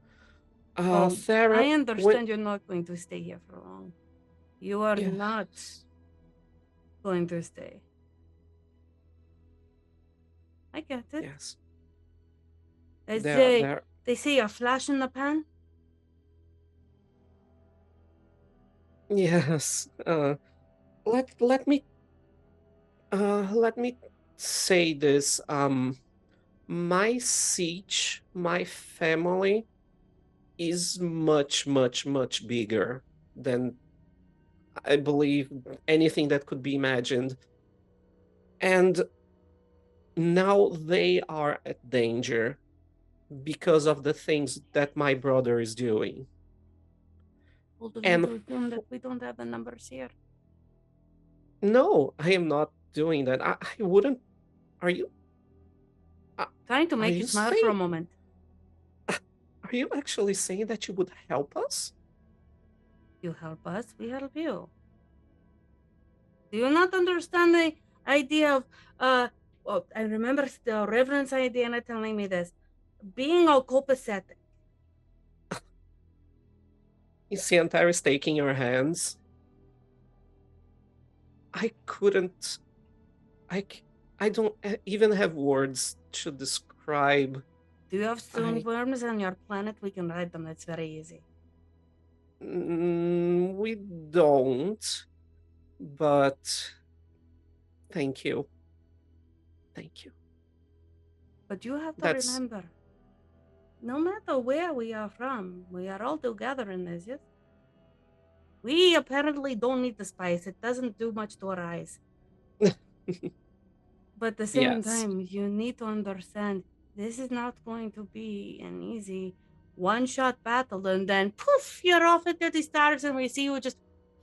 Oh, Thera, I when understand you're not going to stay here for long. You are not yes, going to stay. I get it. yes, They there, say there, they say a flash in the pan. yes. Let me let me say this. My siege, my family is much, much, much bigger than I believe anything that could be imagined. And now they are at danger because of the things that my brother is doing. Bold of you And to assume that we don't have the numbers here. no, I am not doing that. I wouldn't. Are you? uh, Trying to Are make you you smile for a saying? moment. Are you actually saying that you would help us? You help us, we help you. Do you not understand the idea of well, I remember the Reverend Diana telling me this. Being all copacetic. You see, Antares is taking your hands. I couldn't. I. I don't even have words to describe. Do you have stone I. worms on your planet? We can ride them. It's very easy. We don't. But thank you. Thank you. But you have to That's remember, no matter where we are from, we are all together in this, yes? We apparently don't need the spice. It doesn't do much to our eyes. But at the same Yes. time, you need to understand this is not going to be an easy one-shot battle, and then poof, you're off into the stars, and we see you just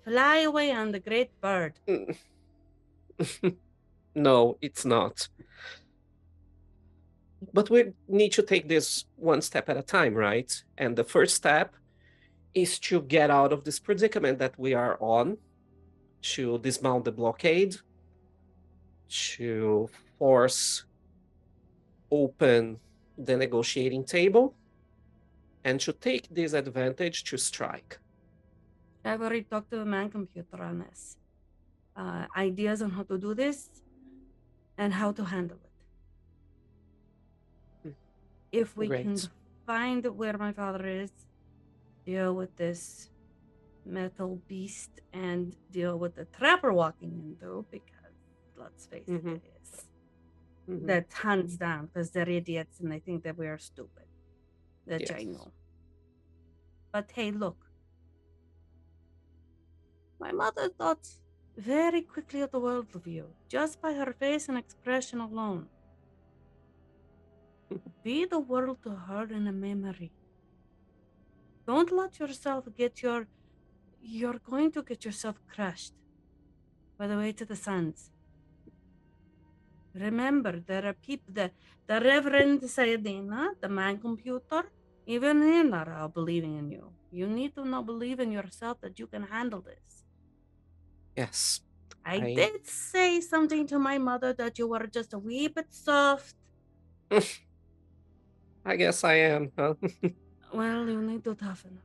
fly away on the great bird. No, it's not. But we need to take this one step at a time, right? And the first step is to get out of this predicament that we are on, to dismount the blockade, to force open the negotiating table, and to take this advantage to strike. I've already talked to the man computer on this. Ideas on how to do this and how to handle it. If we can Great. find where my father is, deal with this metal beast, and deal with the trap we're walking into, because let's face Mhm. it is. Mhm. That's hands down, because they're idiots and they think that we are stupid. That I Yes. know. But hey, look. My mother thought very quickly of the world of you, just by her face and expression alone. Be the world to her in a memory. Don't let yourself get you're going to get yourself crushed by the way to the sands. Remember, there are people, the Reverend Sayadina, the man computer, even in are believing in you. You need to now believe in yourself that you can handle this. Yes. I did say something to my mother that you were just a wee bit soft. I guess I am, huh? Well, you need to toughen up.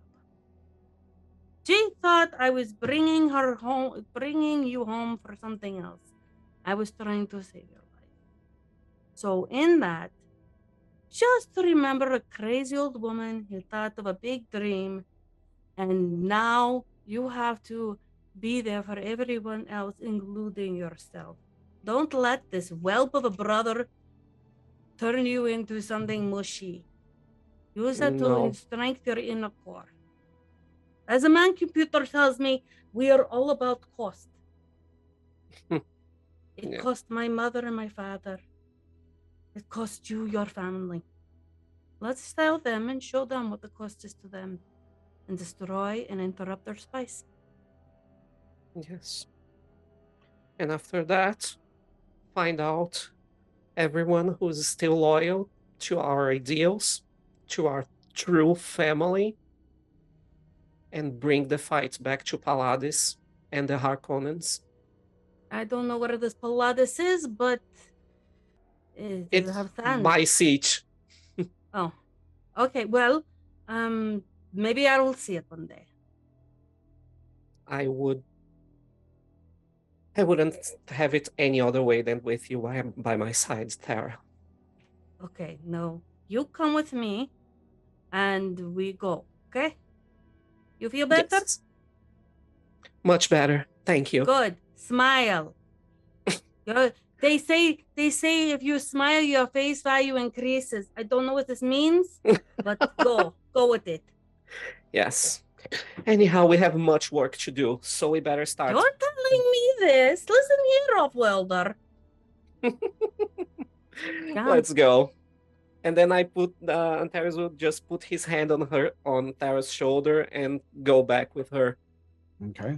She thought I was bringing you home for something else. I was trying to save your life. So in that, just remember a crazy old woman who thought of a big dream, and now you have to be there for everyone else, including yourself. Don't let this whelp of a brother turn you into something mushy. Use that to No. strengthen your inner core. As a man computer tells me, we are all about cost. It Yeah. cost my mother and my father. It cost you, your family. Let's tell them and show them what the cost is to them, and destroy and interrupt their spice. Yes. And after that, find out everyone who's still loyal to our ideals, to our true family, and bring the fight back to Paladis and the Harkonnens. I don't know where this Pilates is, but does it It's have sand? my seat. Oh, okay. Well, maybe I will see it one day. I wouldn't have it any other way than with you by my side, Tara. Okay, no, you come with me, and we go. Okay? You feel better? Yes. Much better. Thank you. Good. Smile. They say if you smile, your face value increases. I don't know what this means, but go with it. Yes. Anyhow, we have much work to do, so we better start. You're telling me this. Listen here, Rottweiler. Let's go. And then I put Antares will just put his hand on Tara's shoulder and go back with her. Okay.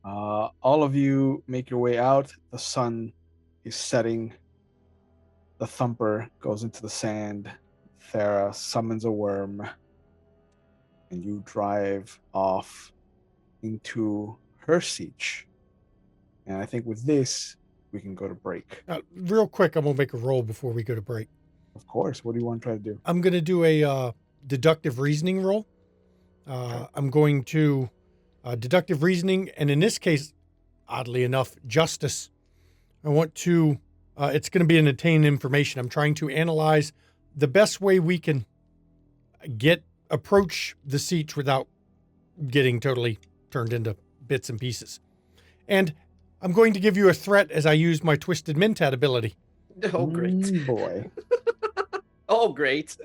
All of you make your way out. The sun is setting. The thumper goes into the sand. Thera summons a worm. And you drive off into her siege. And I think with this, we can go to break. Real quick, I'm going to make a roll before we go to break. Of course. What do you want to try to do? I'm going to do a deductive reasoning roll. I'm going to deductive reasoning, and in this case, oddly enough, justice. I want to, it's going to be an attain information. I'm trying to analyze the best way we can approach the siege without getting totally turned into bits and pieces. And I'm going to give you a threat as I use my Twisted Mentat ability. Oh, great. Boy. Oh, great.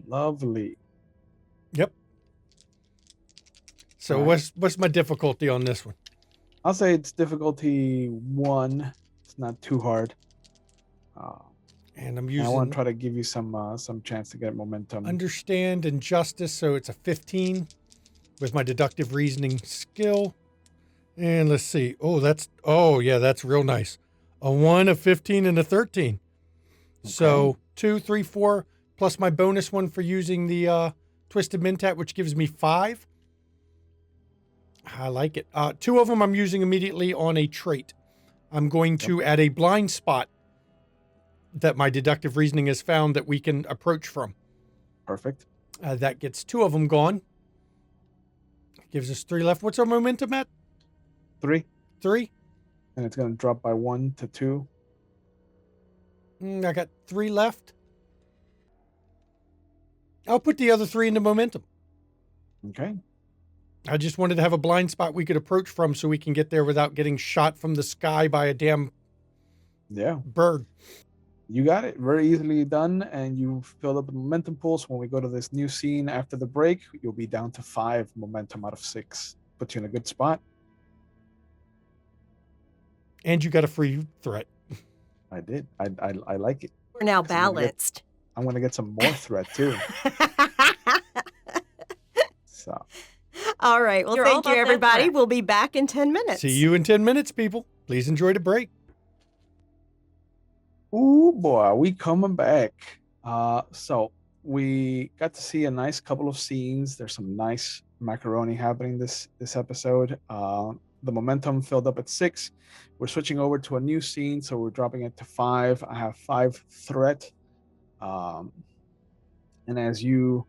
Lovely. Yep. So All right. what's my difficulty on this one? I'll say it's difficulty 1. It's not too hard. And I'm And I want using to try to give you some chance to get momentum. understand and justice, so it's a 15 with my deductive reasoning skill. And let's see. Oh yeah, that's real nice. A 1, a 15, and a 13. So 2, 3, 4 plus my bonus one for using the Twisted Mentat, which gives me 5. I like it. 2 of them I'm using immediately on a trait. I'm going to add a blind spot that my deductive reasoning has found that we can approach from. Perfect. That gets 2 of them gone. Gives us 3 left. What's our momentum at? 3. 3? And it's going to drop by 1 to 2. I got 3 left. I'll put the other 3 into momentum. Okay. I just wanted to have a blind spot we could approach from so we can get there without getting shot from the sky by a damn bird. You got it. Very easily done. And you filled up the momentum pool. So when we go to this new scene after the break, you'll be down to 5 momentum out of 6. Put you in a good spot. And you got a free threat. I did. I like it. We're now balanced. I'm going to get some more threat too. So. All right. Well, thank you, everybody. We'll be back in 10 minutes. See you in 10 minutes, people. Please enjoy the break. Ooh, boy, we coming back. So we got to see a nice couple of scenes. There's some nice macaroni happening this episode. The momentum filled up at 6. We're switching over to a new scene, so we're dropping it to 5. I have 5 threat. And as you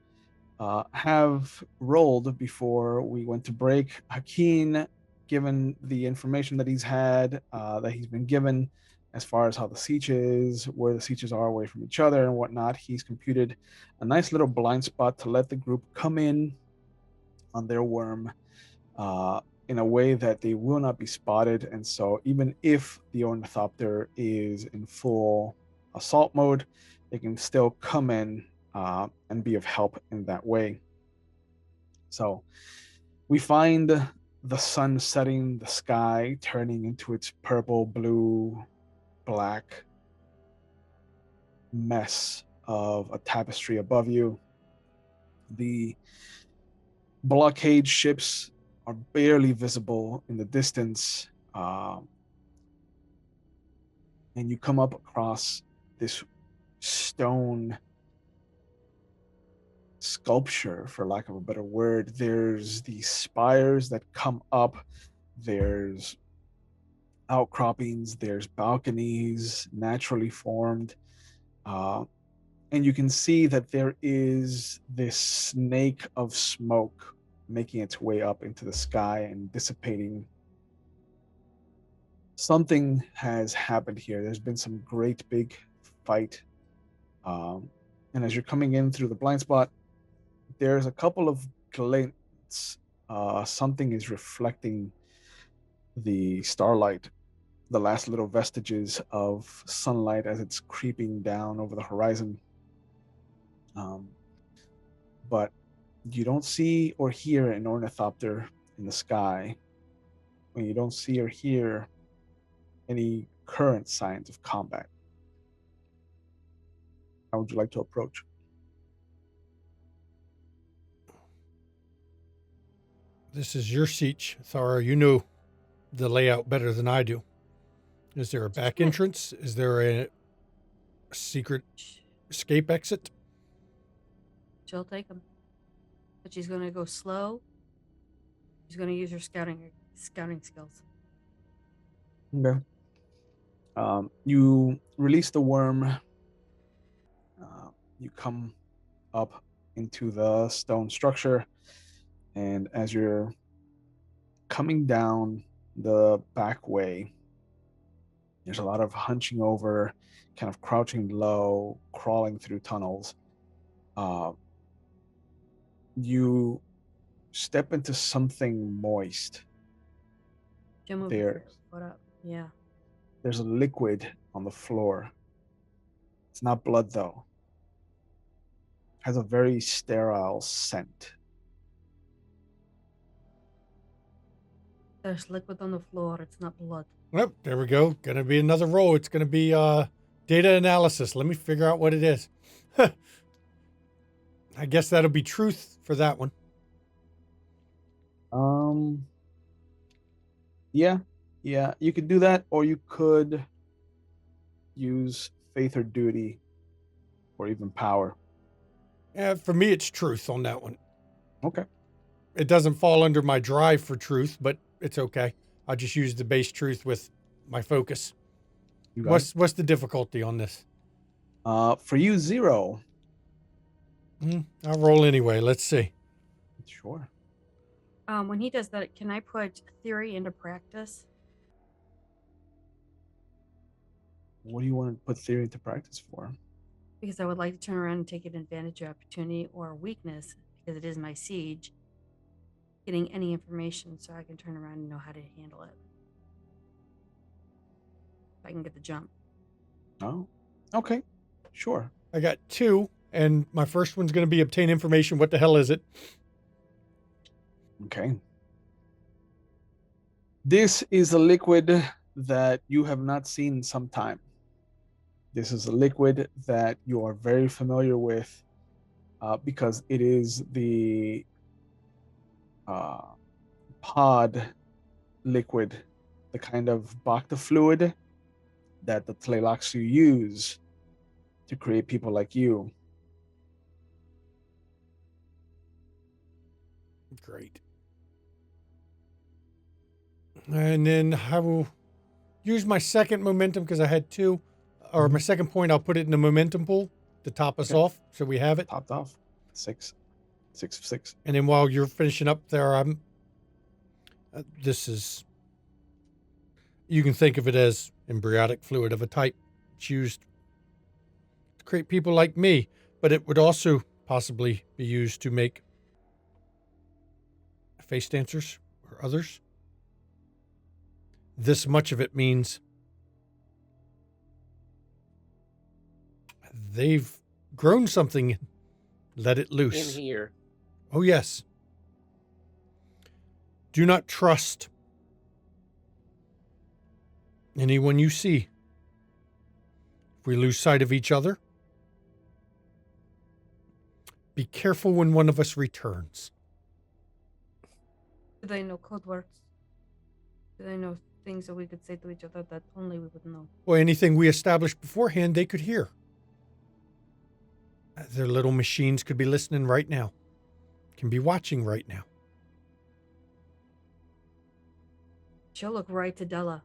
have rolled before we went to break, Hakeem, given the information that he's had, that he's been given as far as how the siege is, where the sieges are away from each other and whatnot, he's computed a nice little blind spot to let the group come in on their worm in a way that they will not be spotted. And so even if the ornithopter is in full assault mode, they can still come in and be of help in that way. So we find the sun setting, the sky turning into its purple, blue, black mess of a tapestry above you. The blockade ships are barely visible in the distance. And you come up across this stone sculpture, for lack of a better word. There's these spires that come up. There's outcroppings. There's balconies naturally formed. And you can see that there is this snake of smoke making its way up into the sky and dissipating. Something has happened here. There's been some great big fight. And as you're coming in through the blind spot, there's a couple of glints. Something is reflecting the starlight, the last little vestiges of sunlight as it's creeping down over the horizon. But you don't see or hear an ornithopter in the sky. When you don't see or hear any current signs of combat. How would you like to approach? This is your siege, Thara. You know the layout better than I do. Is there a back entrance? Is there a secret escape exit? She'll take him, but she's gonna go slow. She's gonna use her scouting skills. Okay. You release the worm. You come up into the stone structure, and as you're coming down the back way, there's a lot of hunching over, kind of crouching low, crawling through tunnels. You step into something moist. Jim, There. what up? Yeah. There's a liquid on the floor. It's not blood though. Has a very sterile scent. There's liquid on the floor. It's not blood. Yep, there we go. Gonna be another roll. It's gonna be data analysis. Let me figure out what it is. I guess that'll be truth for that one. Yeah, you could do that, or you could use faith or duty, or even power. Yeah, for me, it's truth on that one. Okay. It doesn't fall under my drive for truth, but it's okay. I'll just use the base truth with my focus. You got it. What's the difficulty on this? For you, 0. I'll roll anyway. Let's see. Sure. When he does that, can I put theory into practice? What do you want to put theory into practice for? Because I would like to turn around and take an advantage of opportunity or weakness, because it is my siege. Getting any information so I can turn around and know how to handle it. If I can get the jump. Oh, okay. Sure. I got 2, and my first one's going to be obtain information. What the hell is it? Okay. This is a liquid that you have not seen in some time. This is a liquid that you are very familiar with because it is the pod liquid, the kind of Bacta fluid that the Tleilaxu use to create people like you. Great. And then I will use my second momentum because I had 2, or my second point. I'll put it in the momentum pool to top us off, so we have it. Topped off. 6 of 6. And then while you're finishing up there, this is, you can think of it as embryonic fluid of a type. It's used to create people like me, but it would also possibly be used to make face dancers or others. This much of it means they've grown something. Let it loose. In here. Oh, yes. Do not trust anyone you see. If we lose sight of each other, be careful when one of us returns. Do they know code words? Do they know things that we could say to each other that only we would know? Or anything we established beforehand they could hear. Their little machines could be listening right now, can be watching right now. She'll look right to Della.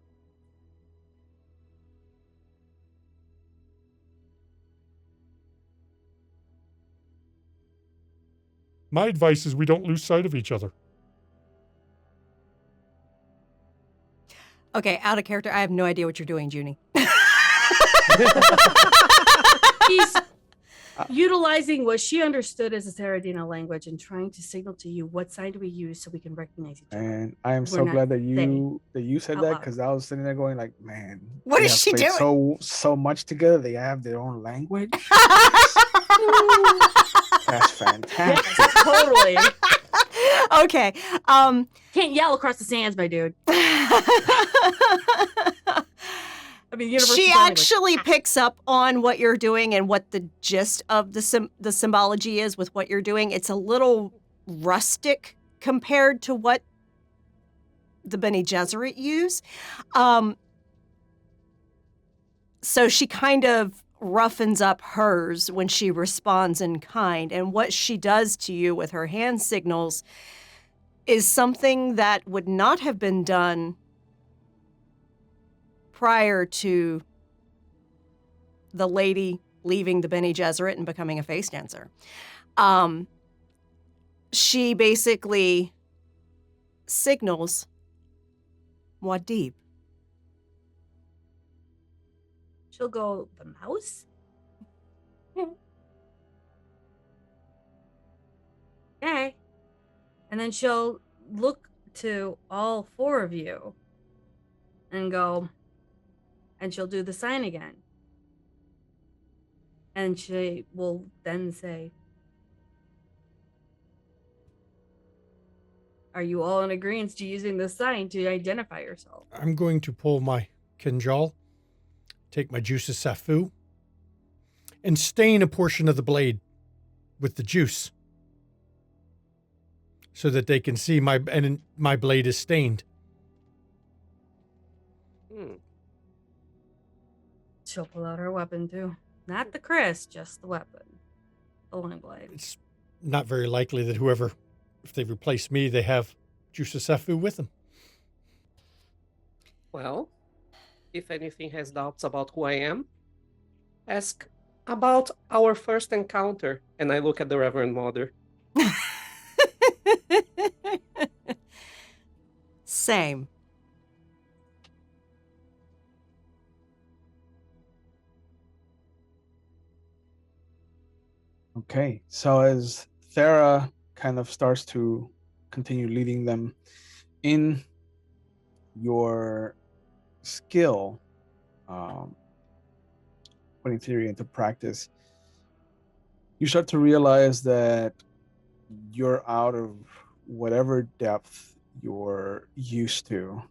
My advice is we don't lose sight of each other. Okay, out of character. I have no idea what you're doing, Junie. He's utilizing what she understood as a Saradino language and trying to signal to you what sign do we use so we can recognize each other. And I am We're so not glad that you said out that, loud. because I was sitting there going like, man, What they is have she played doing? so much together. They have their own language. That's fantastic. Yes, totally. Okay. Can't yell across the sands, my dude. I mean, She actually picks up on what you're doing and what the gist of the symbology is with what you're doing. It's a little rustic compared to what the Bene Gesserit use. So she kind of roughens up hers when she responds in kind. And what she does to you with her hand signals is something that would not have been done prior to the lady leaving the Bene Gesserit and becoming a face dancer. She basically signals Muad'Dib. She'll go, the mouse? Okay. And then she'll look to all 4 of you and go, and she'll do the sign again. And she will then say, "Are you all in agreement to using this sign to identify yourself?" I'm going to pull my kinjal, take my juice of safu, and stain a portion of the blade with the juice so that they can see my blade is stained. Hmm. She'll pull out her weapon too. Not the Chris, just the weapon. The long blade. It's not very likely that if they replace me, they have juice of safu with them. Well, if anything has doubts about who I am, ask about our first encounter. And I look at the Reverend Mother. Same. Okay, so as Thera kind of starts to continue leading them in your skill, putting theory into practice, you start to realize that you're out of whatever depth you're used to.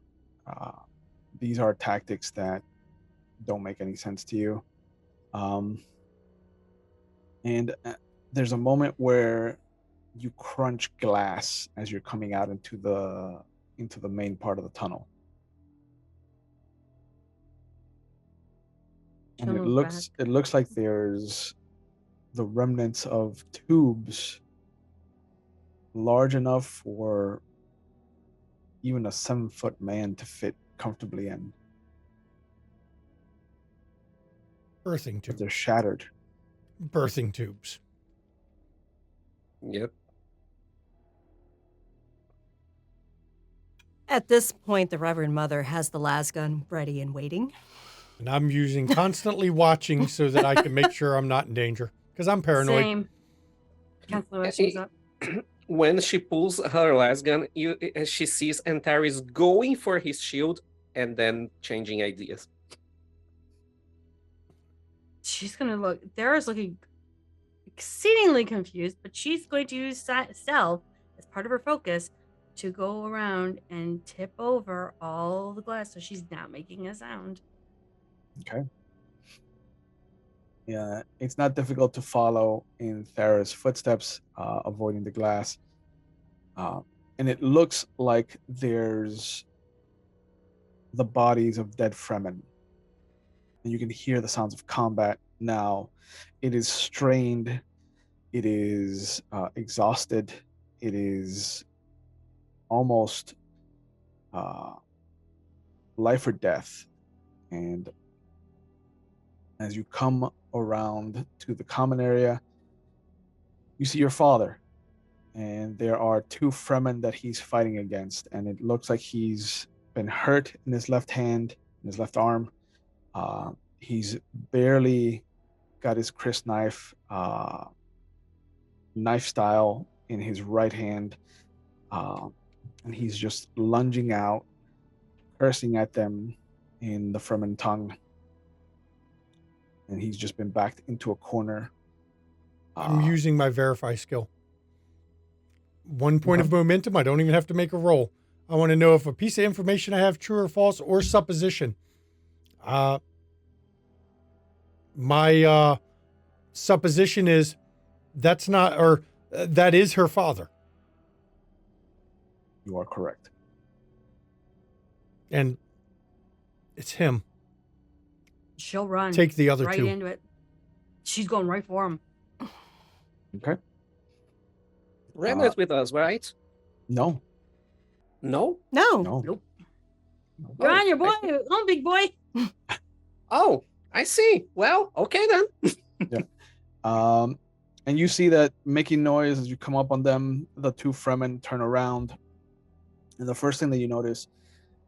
These are tactics that don't make any sense to you. And there's a moment where you crunch glass as you're coming out into the main part of the tunnel. And She'll move back. it looks like there's the remnants of tubes large enough for even a 7-foot man to fit comfortably in. Birthing But tubes. they're shattered. Birthing tubes. Yep. At this point, the Reverend Mother has the lasgun ready and waiting. And I'm constantly watching so that I can make sure I'm not in danger. Because I'm paranoid. Same. Cancellations up. When she pulls her last gun, she sees Antares going for his shield and then changing ideas. She's gonna look. Thera's looking exceedingly confused, but she's going to use stealth as part of her focus to go around and tip over all the glass so she's not making a sound. Okay. Yeah, it's not difficult to follow in Thera's footsteps, avoiding the glass. And it looks like there's the bodies of dead Fremen. And you can hear the sounds of combat now. It is strained. It is exhausted. It is almost life or death. And as you come around to the common area, you see your father. And there are 2 Fremen that he's fighting against. And it looks like he's been hurt in his left hand, in his left arm. He's barely got his Chris knife style in his right hand. And he's just lunging out, cursing at them in the Fremen tongue. And he's just been backed into a corner. I'm using my verify skill. 1 point of momentum. I don't even have to make a roll. I want to know if a piece of information I have true or false or supposition. My supposition is that is her father. You are correct. And it's him. She'll run. Take the other right 2. into it. She's going right for him. Okay. Ren is with us, right? No. No? No. Nope. You're on your boy. On, big boy. Oh, I see. Well, okay then. Yeah. And you see that making noise as you come up on them, the 2 Fremen turn around. And the first thing that you notice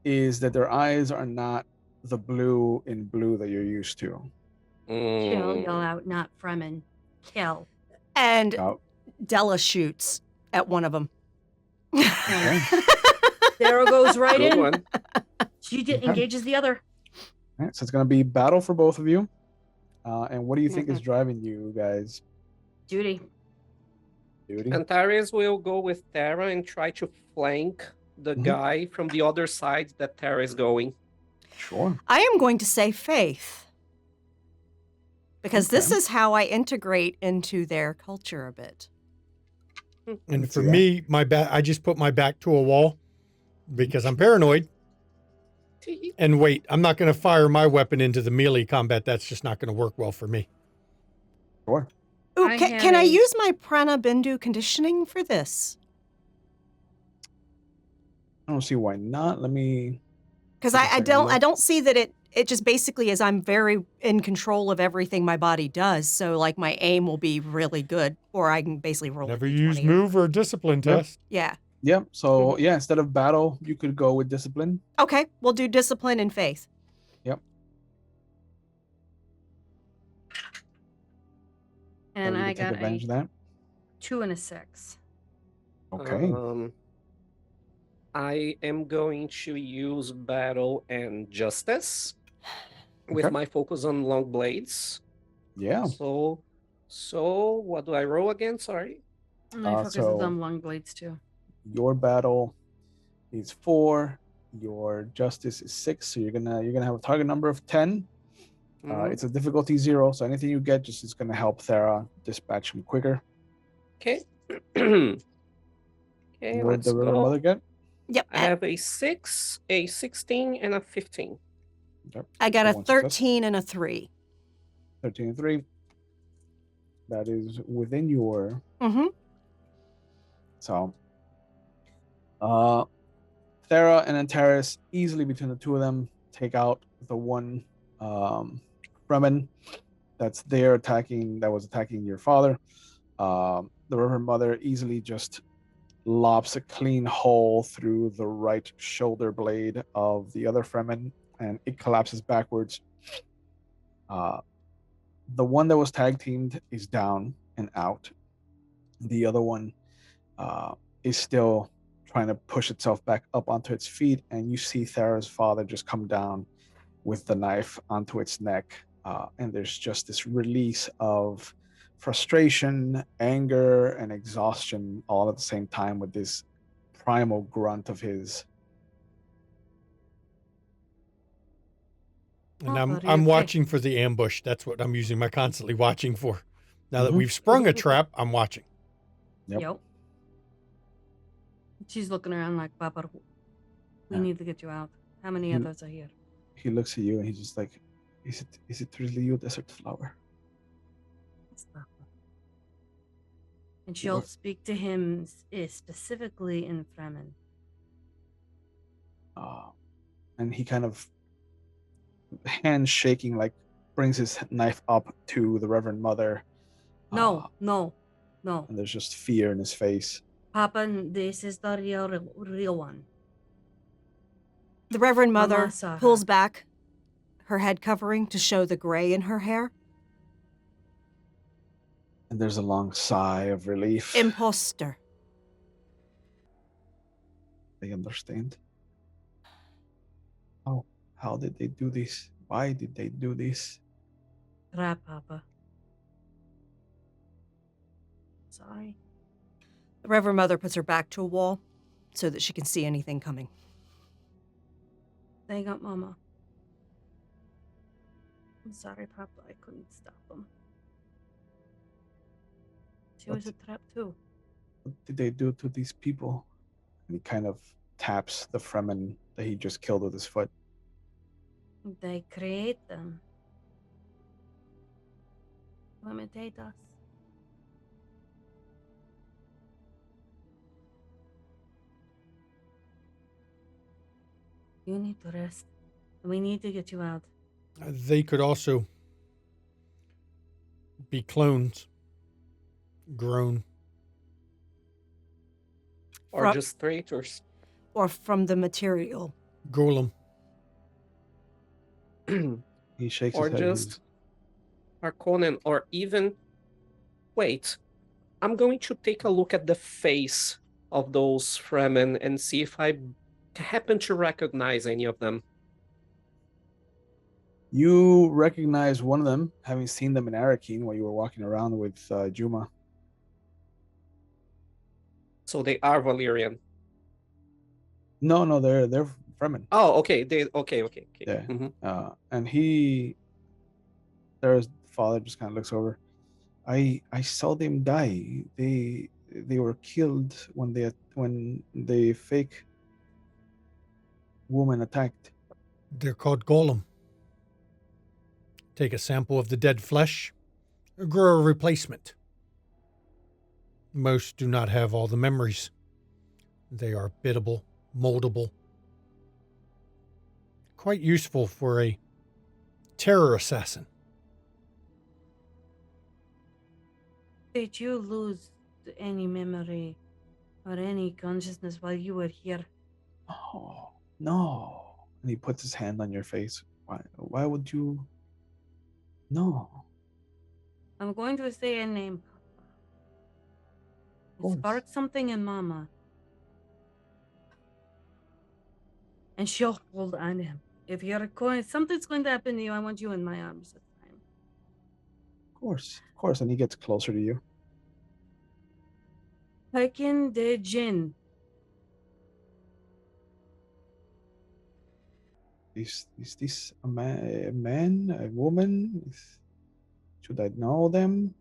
is that their eyes are not the blue in blue that you're used to. Kill, yell out, not Fremen. Kill. And Della shoots at one of them. Okay. There goes right Good in. one. She engages the other. All right, so it's going to be battle for both of you. And what do you think is driving you guys? Duty. Duty? Antares will go with Terra and try to flank the guy from the other side that Terra is going. Sure. I am going to say faith. Because this Okay. is how I integrate into their culture a bit. And Let's for see that. me, I just put my back to a wall because I'm paranoid. And wait, I'm not going to fire my weapon into the melee combat. That's just not going to work well for me. Sure. Ooh, I can I have- use my Prana Bindu conditioning for this? I don't see why not. Let me. Because Take a I second don't look. I don't see that it just basically is I'm very in control of everything my body does. So like my aim will be really good, or I can basically roll. Never a use D20 move or discipline test. Yeah. Yep. So yeah, instead of battle, you could go with discipline. Okay, we'll do discipline and faith. Yep. And So you I can take got advantage a of that. 2 and a 6. Okay. I am going to use battle and justice with Okay. my focus on long blades. Yeah. So what do I roll again? Sorry. My focus is on long blades too. Your battle is 4. Your justice is 6. So you're gonna have a target number of 10. It's a difficulty 0. So anything you get just is gonna help Thera dispatch him quicker. Okay. Okay, What did let's the River go. Mother get? Yep. I have a 6, a 16, and a 15. Yep. I got a One success. 13 and a 3. 13 and 3. That is within your. Mm-hmm. So, Thera and Antares easily between the two of them take out the one Fremen that's there that was attacking your father. The Reverend Mother easily just lops a clean hole through the right shoulder blade of the other Fremen, and it collapses backwards. The one that was tag teamed is down and out. The other one is still trying to push itself back up onto its feet, and you see Thera's father just come down with the knife onto its neck, and there's just this release of frustration, anger, and exhaustion all at the same time with this primal grunt of his. And Oh, buddy, I'm okay. watching for the ambush. That's what I'm using my constantly watching for. Now that we've sprung a trap, I'm watching. Yep. She's looking around like, Papa, we Yeah. need to get you out. How many others are here? He looks at you and he's just like, is it really you, Desert Flower? Yes, Papa. And she'll speak to him specifically in Fremen. And he kind of, hands shaking, like brings his knife up to the Reverend Mother. No. And there's just fear in his face. Papa, this is the real one. The Reverend Mother Mama saw pulls her. back her head covering to show the gray in her hair. And there's a long sigh of relief. Imposter. They understand. How did they do this? Why did they do this? Trap, Papa. Sorry. The Reverend Mother puts her back to a wall so that she can see anything coming. They got Mama. I'm sorry, Papa. I couldn't stop them. She was a trap too. What did they do to these people? And he kind of taps the Fremen that he just killed with his foot. They create them. Limitate us. You need to rest. We need to get you out. They could also be clones, grown. Or just traitors. Or from the material. Golem. He shakes Or his head. just Harkonnen, or even... Wait, I'm going to take a look at the face of those Fremen and see if I happen to recognize any of them. You recognize one of them, having seen them in Arakeen while you were walking around with Juma. So they are Valyrian. No, they're Fremen. Oh, okay. Okay. Yeah. Mhm. And their father just kind of looks over. I saw them die. They were killed when the fake woman attacked. They're called golem. Take a sample of the dead flesh, grow a replacement. Most do not have all the memories. They are biddable, moldable. Quite useful for a terror assassin. Did you lose any memory or any consciousness while you were here? Oh no! And he puts his hand on your face. Why would you? No. I'm going to say a name. course. Spark something in Mama. And she'll hold on to him. If something's going to happen to you, I want you in my arms this time. Of course. And he gets closer to you. Pekin de Jin. Is this a man, a woman? Should I know them?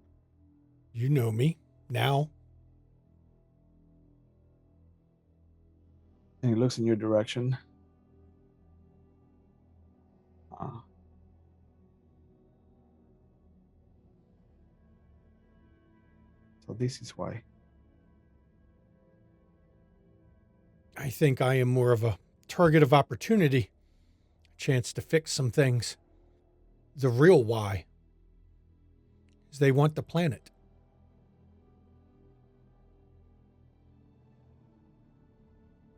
You know me now. And he looks in your direction. So this is why. I think I am more of a target of opportunity, a chance to fix some things. The real why is they want the planet.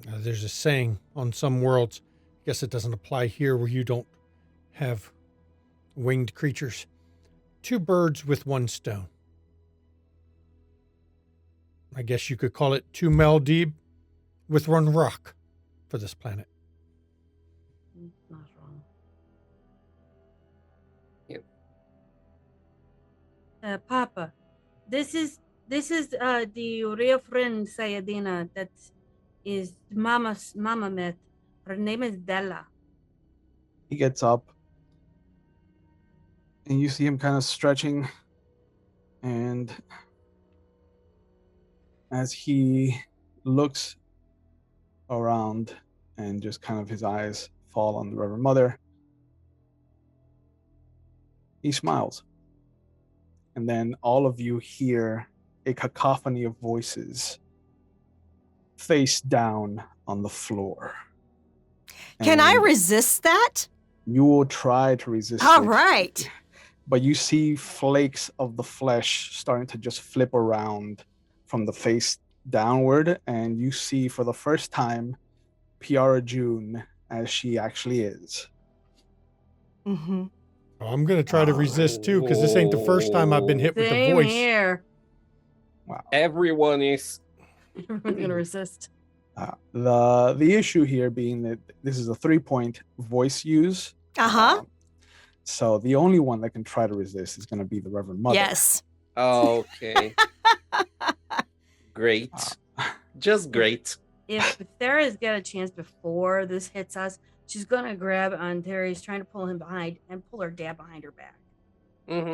There's a saying on some worlds, I guess it doesn't apply here where you don't have winged creatures. 2 birds with 1 stone. I guess you could call it 2 Maldeeb with 1 rock for this planet. Not wrong. Yep. Papa, this is the real friend Sayadina that is Mama met. Her name is Della. He gets up. And you see him kind of stretching. And as he looks around and just kind of his eyes fall on the Reverend Mother, he smiles. And then all of you hear a cacophony of voices face down on the floor. Can I And resist that? you will try to resist All it, right. but you see flakes of the flesh starting to just flip around from the face downward, and you see for the first time Piara June as she actually is. Mm-hmm. I'm going to try to resist too, because this ain't the first time I've been hit with the Same voice. here. Wow. Everyone is. Everyone's gonna resist. The issue here being that this is a 3-point voice use. Uh-huh. So the only one that can try to resist is going to be the Reverend Mother. Yes. Okay. Great. Just great. If Sarah's got a chance before this hits us, she's gonna grab on Terry's, trying to pull him behind and pull her dad behind her back,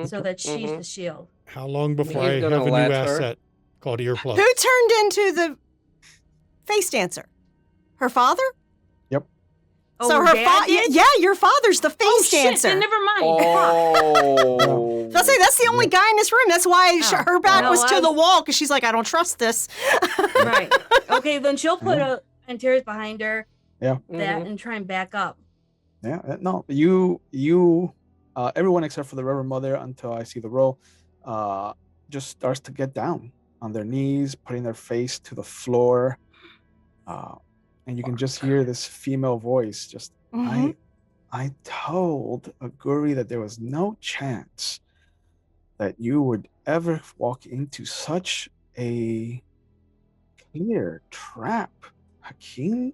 so that she's the shield. How long before He's I gonna have a new let her. asset called earplugs? Who turned into the face dancer? Her father? Yep. Oh, So her her dad father, did? yeah, your father's the face Oh shit! dancer. Then never mind. Oh. So I say that's the only guy in this room. That's why Oh. her back No, was to I the was- wall because she's like, I don't trust this. Right. Okay, then she'll put Antares behind her. Yeah. That and try and back up. Yeah. No, everyone except for the Reverend Mother, until I see the roll, just starts to get down on their knees, putting their face to the floor. And you can just hear this female voice just, Mhm. I told Aguri that there was no chance that you would ever walk into such a clear trap, Hakeem.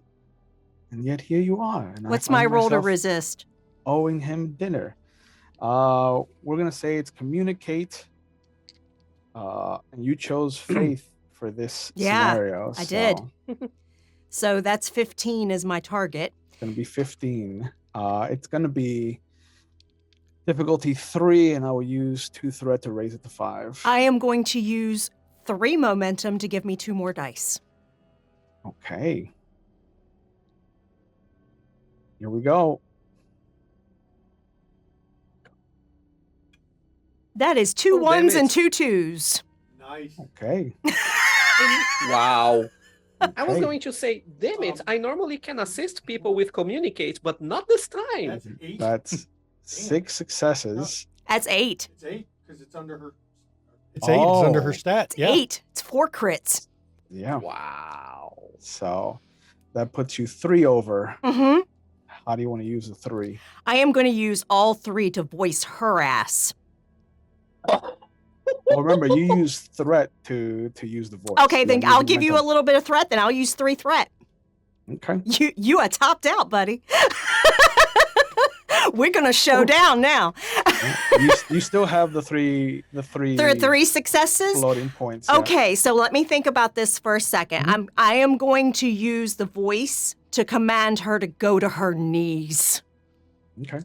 And yet here you are. And I What's find my role to myself resist? owing him dinner. We're gonna say it's communicate. And you chose faith for this Yeah, scenario. I did. So So that's 15 is my target. it's gonna be 15. It's gonna be difficulty 3, and I will use 2 threat to raise it to 5. I am going to use 3 momentum to give me 2 more dice. Okay. Here we go. That is 2 Oh, damn ones and it. 2 twos. Nice. Okay. Wow. I was Okay. going to say, damn it, I normally can assist people with communicate, but not this time. That's 8. That's 6 successes. That's 8. It's 8 because it's under her. It's 8. It's under her Oh. stat. It's Yeah. 8. It's 4 crits. Yeah. Wow. So that puts you 3 over. Mm-hmm. How do you want to use the 3? I am going to use all 3 to voice her ass. Well, remember, you use threat to use the voice. Okay, then You're I'll using give you a mental. little bit of threat. Then I'll use 3 threat. Okay. You are topped out, buddy. We're gonna show down now. You still have the three There are 3 successes. floating points. Yeah. Okay, so let me think about this for a 2nd. I am going to use the voice to command her to go to her knees. Okay.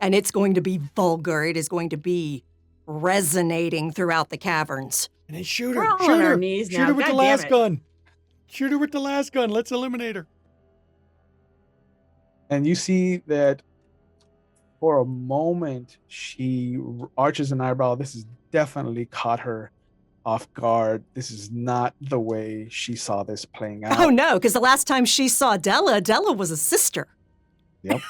And it's going to be vulgar. It is going to be resonating throughout the caverns. And then shoot We're her. all Shoot on our her. knees Shoot now. her with the God damn last it. gun. Shoot her with the last gun. Let's eliminate her. And you see that for a moment she arches an eyebrow. This has definitely caught her off guard. This is not the way she saw this playing out. Oh no, because the last time she saw Della was a sister. Yep.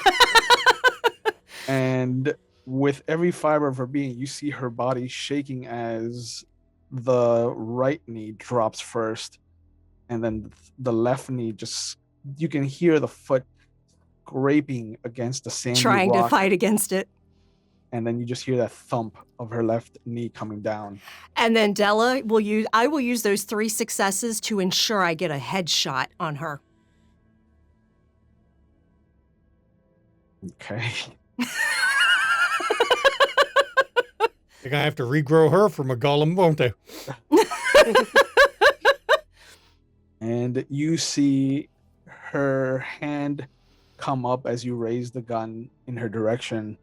And with every fiber of her being, you see her body shaking as the right knee drops first, and then the left knee just, you can hear the foot scraping against the sandy Trying rock, to fight against it. and then you just hear that thump of her left knee coming down. And then I will use those 3 successes to ensure I get a headshot on her. Okay. They're going to have to regrow her from a golem, won't they? And you see her hand come up as you raise the gun in her direction.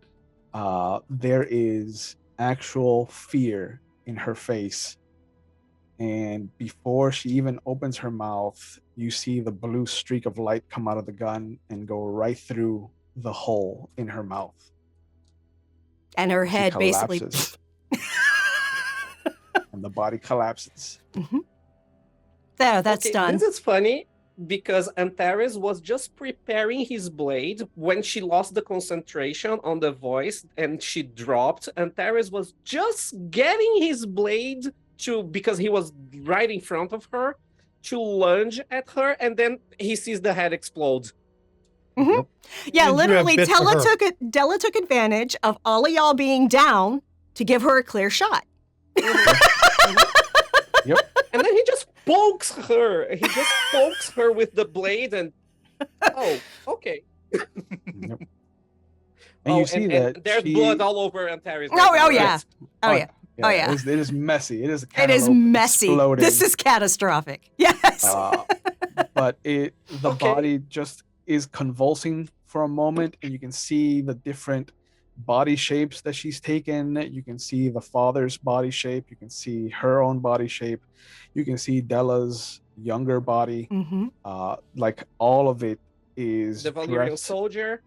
There is actual fear in her face. And before she even opens her mouth, you see the blue streak of light come out of the gun and go right through the hole in her mouth. And her She head basically. collapses. And the body collapses. There, that's Okay, done. This is funny because Antares was just preparing his blade when she lost the concentration on the voice and she dropped. Antares was just getting his blade because he was right in front of her, to lunge at her, and then he sees the head explode. Mhm. Yeah, And you have literally, bits for her. Della took advantage of all of y'all being down to give her a clear shot. Yep. And then he just pokes her. He just pokes her with the blade and oh, okay. Yep. And you see that there's she- blood all over Antares. Oh, yeah. Oh, yeah. Oh, yeah. It is messy. It is. It is messy. Exploding. This is catastrophic. Yes. But the Okay. body just is convulsing for a moment, and you can see the different body shapes that she's taken. You can see the father's body shape. You can see her own body shape. You can see Della's younger body. Mm-hmm. Like all of it is The Valyrian dressed. soldier.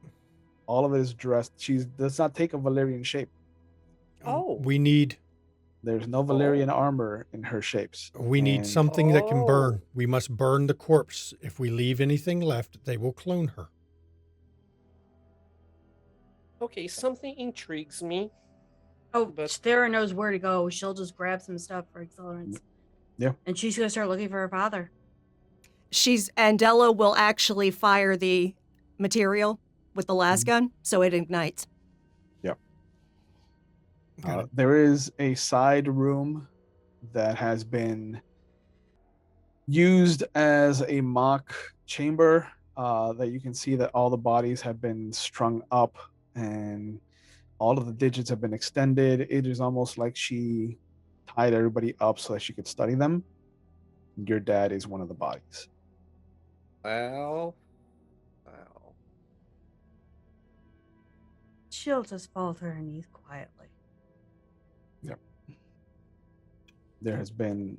All of it is dressed. She does not take a Valyrian shape. Oh. We need There's no Valyrian armor in her shapes. need And something that can burn. Oh. We must burn the corpse. If we leave anything left, they will clone her. Okay, something intrigues me. Oh, But- Stara knows where to go. She'll just grab some stuff for accelerants. Yeah. And she's gonna start looking for her father. And Della will actually fire the material with the lasgun, so it ignites. There is a side room that has been used as a mock chamber. that you can see that all the bodies have been strung up and all of the digits have been extended. It is almost like she tied everybody up so that she could study them. Your dad is one of the bodies. Well. She'll just fall to her knees quietly. Yep. There has been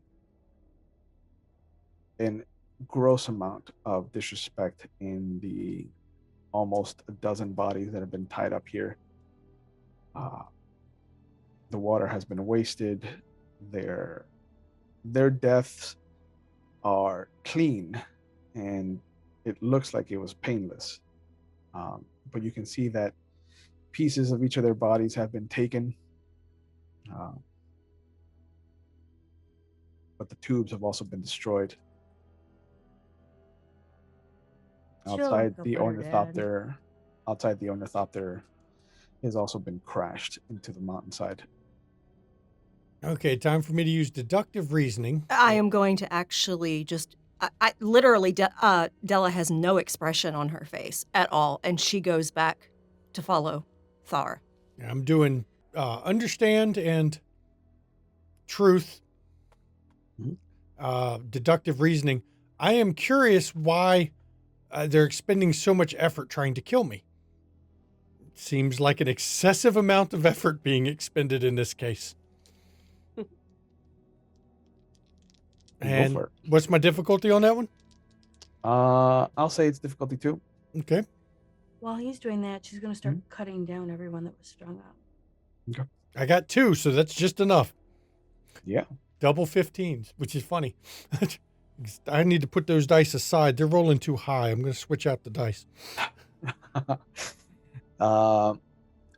an gross amount of disrespect in the almost a dozen bodies that have been tied up here. The water has been wasted. Their deaths are clean, and it looks like it was painless. But you can see that pieces of each of their bodies have been taken, but the tubes have also been destroyed. Outside the ornithopter has also been crashed into the mountainside. Okay, time for me to use deductive reasoning. I am going to actually just. I literally, Della has no expression on her face at all, and she goes back to follow Thar. I'm doing understand and truth, deductive reasoning. I am curious why they're expending so much effort trying to kill me. It seems like an excessive amount of effort being expended in this case. And what's my difficulty on that one? I'll say it's difficulty 2. Okay. While he's doing that, she's going to start cutting down everyone that was strung up. Okay. I got 2, so that's just enough. Yeah. Double 15s, which is funny. I need to put those dice aside. They're rolling too high. I'm going to switch out the dice.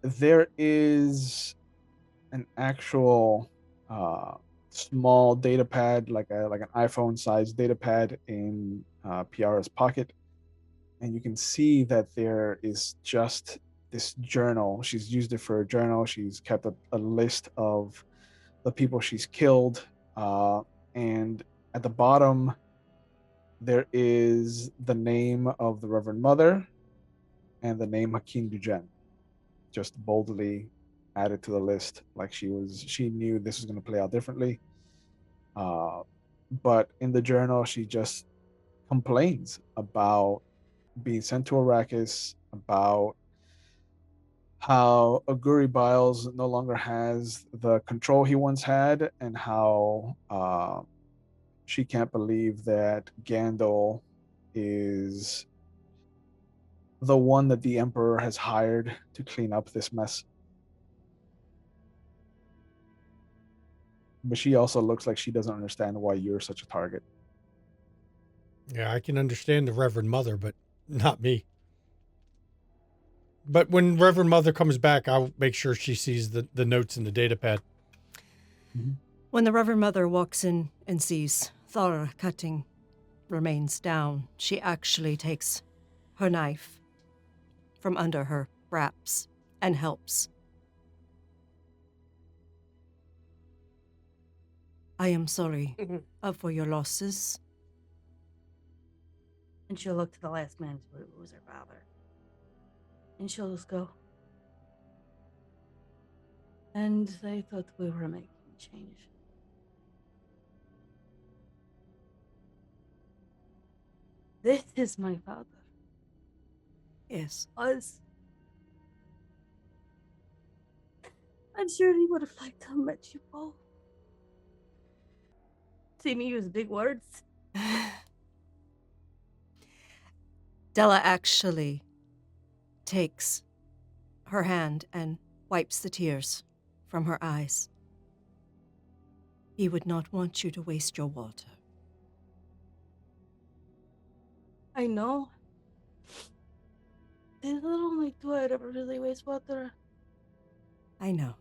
There is an actual small data pad, like an iPhone sized data pad in Piara's pocket, and you can see that there is just this journal. She's used it for a journal. She's kept a list of the people she's killed, and at the bottom there is the name of the Reverend Mother and the name Hakeem Dujen, just boldly added to the list, like she knew this was going to play out differently. But in the journal, she just complains about being sent to Arrakis, about how Aguri Biles no longer has the control he once had, and how she can't believe that Gandalf is the one that the Emperor has hired to clean up this mess. But she also looks like she doesn't understand why you're such a target. Yeah, I can understand the Reverend Mother, but not me. But when Reverend Mother comes back, I'll make sure she sees the notes in the data pad. Mm-hmm. When the Reverend Mother walks in and sees Thara cutting remains down, she actually takes her knife from under her wraps and helps. I am sorry for your losses. And she'll look to the last man who was her father. And she'll just go. And they thought we were making change. This is my father. Yes. Us. I'm sure he would have liked to have met you both. See me use big words. Della actually takes her hand and wipes the tears from her eyes. He would not want you to waste your water. I know. They don't like do I'd ever really waste water. I know.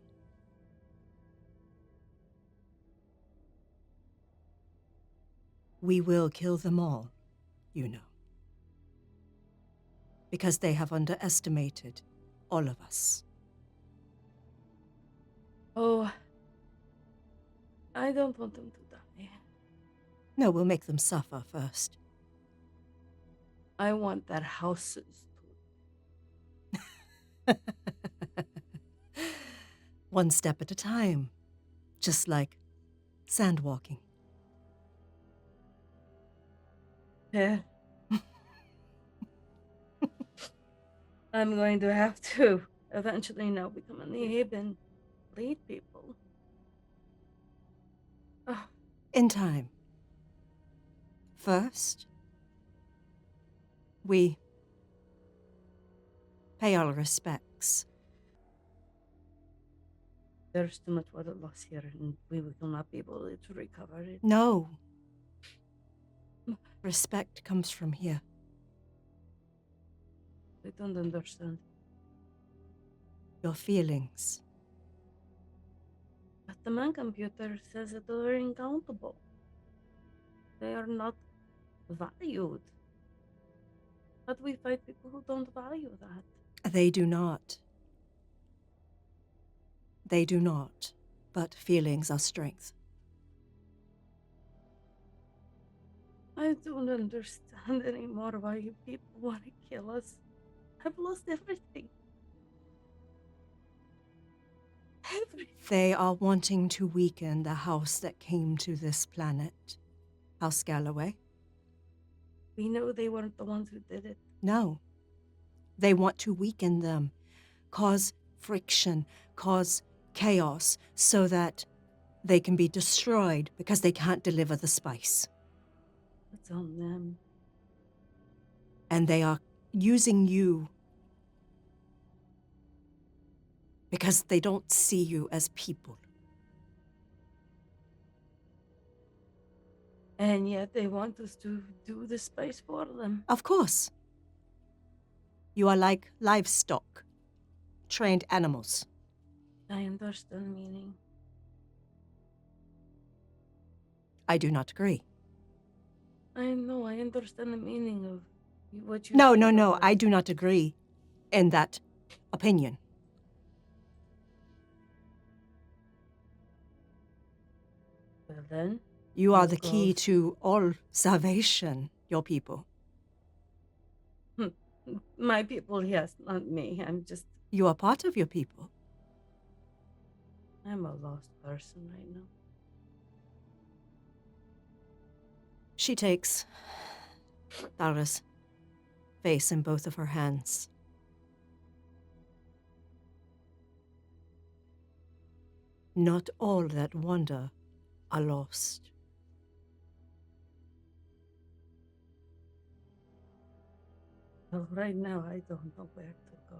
We will kill them all, you know. Because they have underestimated all of us. Oh, I don't want them to die. No, we'll make them suffer first. I want their houses. One step at a time, just like sand walking. Yeah. I'm going to have to eventually now become a Nehib and lead people. Oh, In time. First, we pay our respects. there's too much water loss here, and we will not be able to recover it. No. Respect comes from here. I don't understand. Your feelings. But the man computer says that they're incountable. They are not valued. How do we fight people who don't value that? They do not. They do not. But feelings are strength. I don't understand anymore why you people want to kill us. I've lost everything. Everything. They are wanting to weaken the house that came to this planet. House Galloway? We know they weren't the ones who did it. No. They want to weaken them, cause friction, cause chaos, so that they can be destroyed because they can't deliver the spice. That's on them. And they are using you because they don't see you as people. And yet they want us to do the spice for them. Of course. You are like livestock, trained animals. I understand meaning. I do not agree. I know, I understand the meaning of what you No, said no, no, about I it. do not agree in that opinion. Well then, You are we'll the key go- to all salvation, your people. My people, yes, not me. You are part of your people. I'm a lost person right now. She takes Tara's face in both of her hands. Not all that wander are lost. Well, right now, I don't know where to go.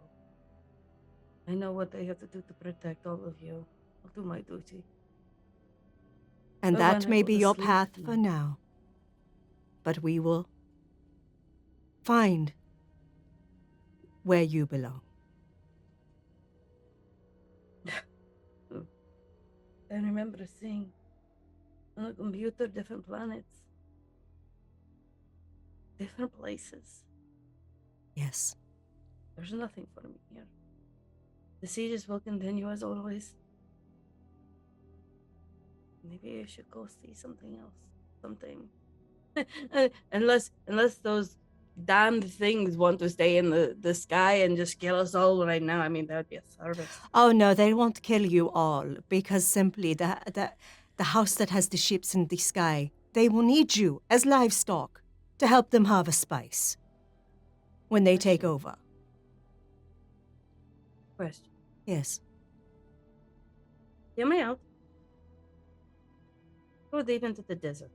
I know what I have to do to protect all of you. I'll do my duty. And But when that I may go be to your sleep path at for night- now. But we will find where you belong. I remember seeing on the computer different planets, different places. Yes. There's nothing for me here. The sieges will continue as always. Maybe I should go see something else. Something. unless those damned things want to stay in the sky and just kill us all right now. I mean, that would be a service. Oh no, they won't kill you all because simply the house that has the ships in the sky, they will need you as livestock to help them harvest spice when they take Question. over. Question. Yes. Hear me out. Go deep into the desert.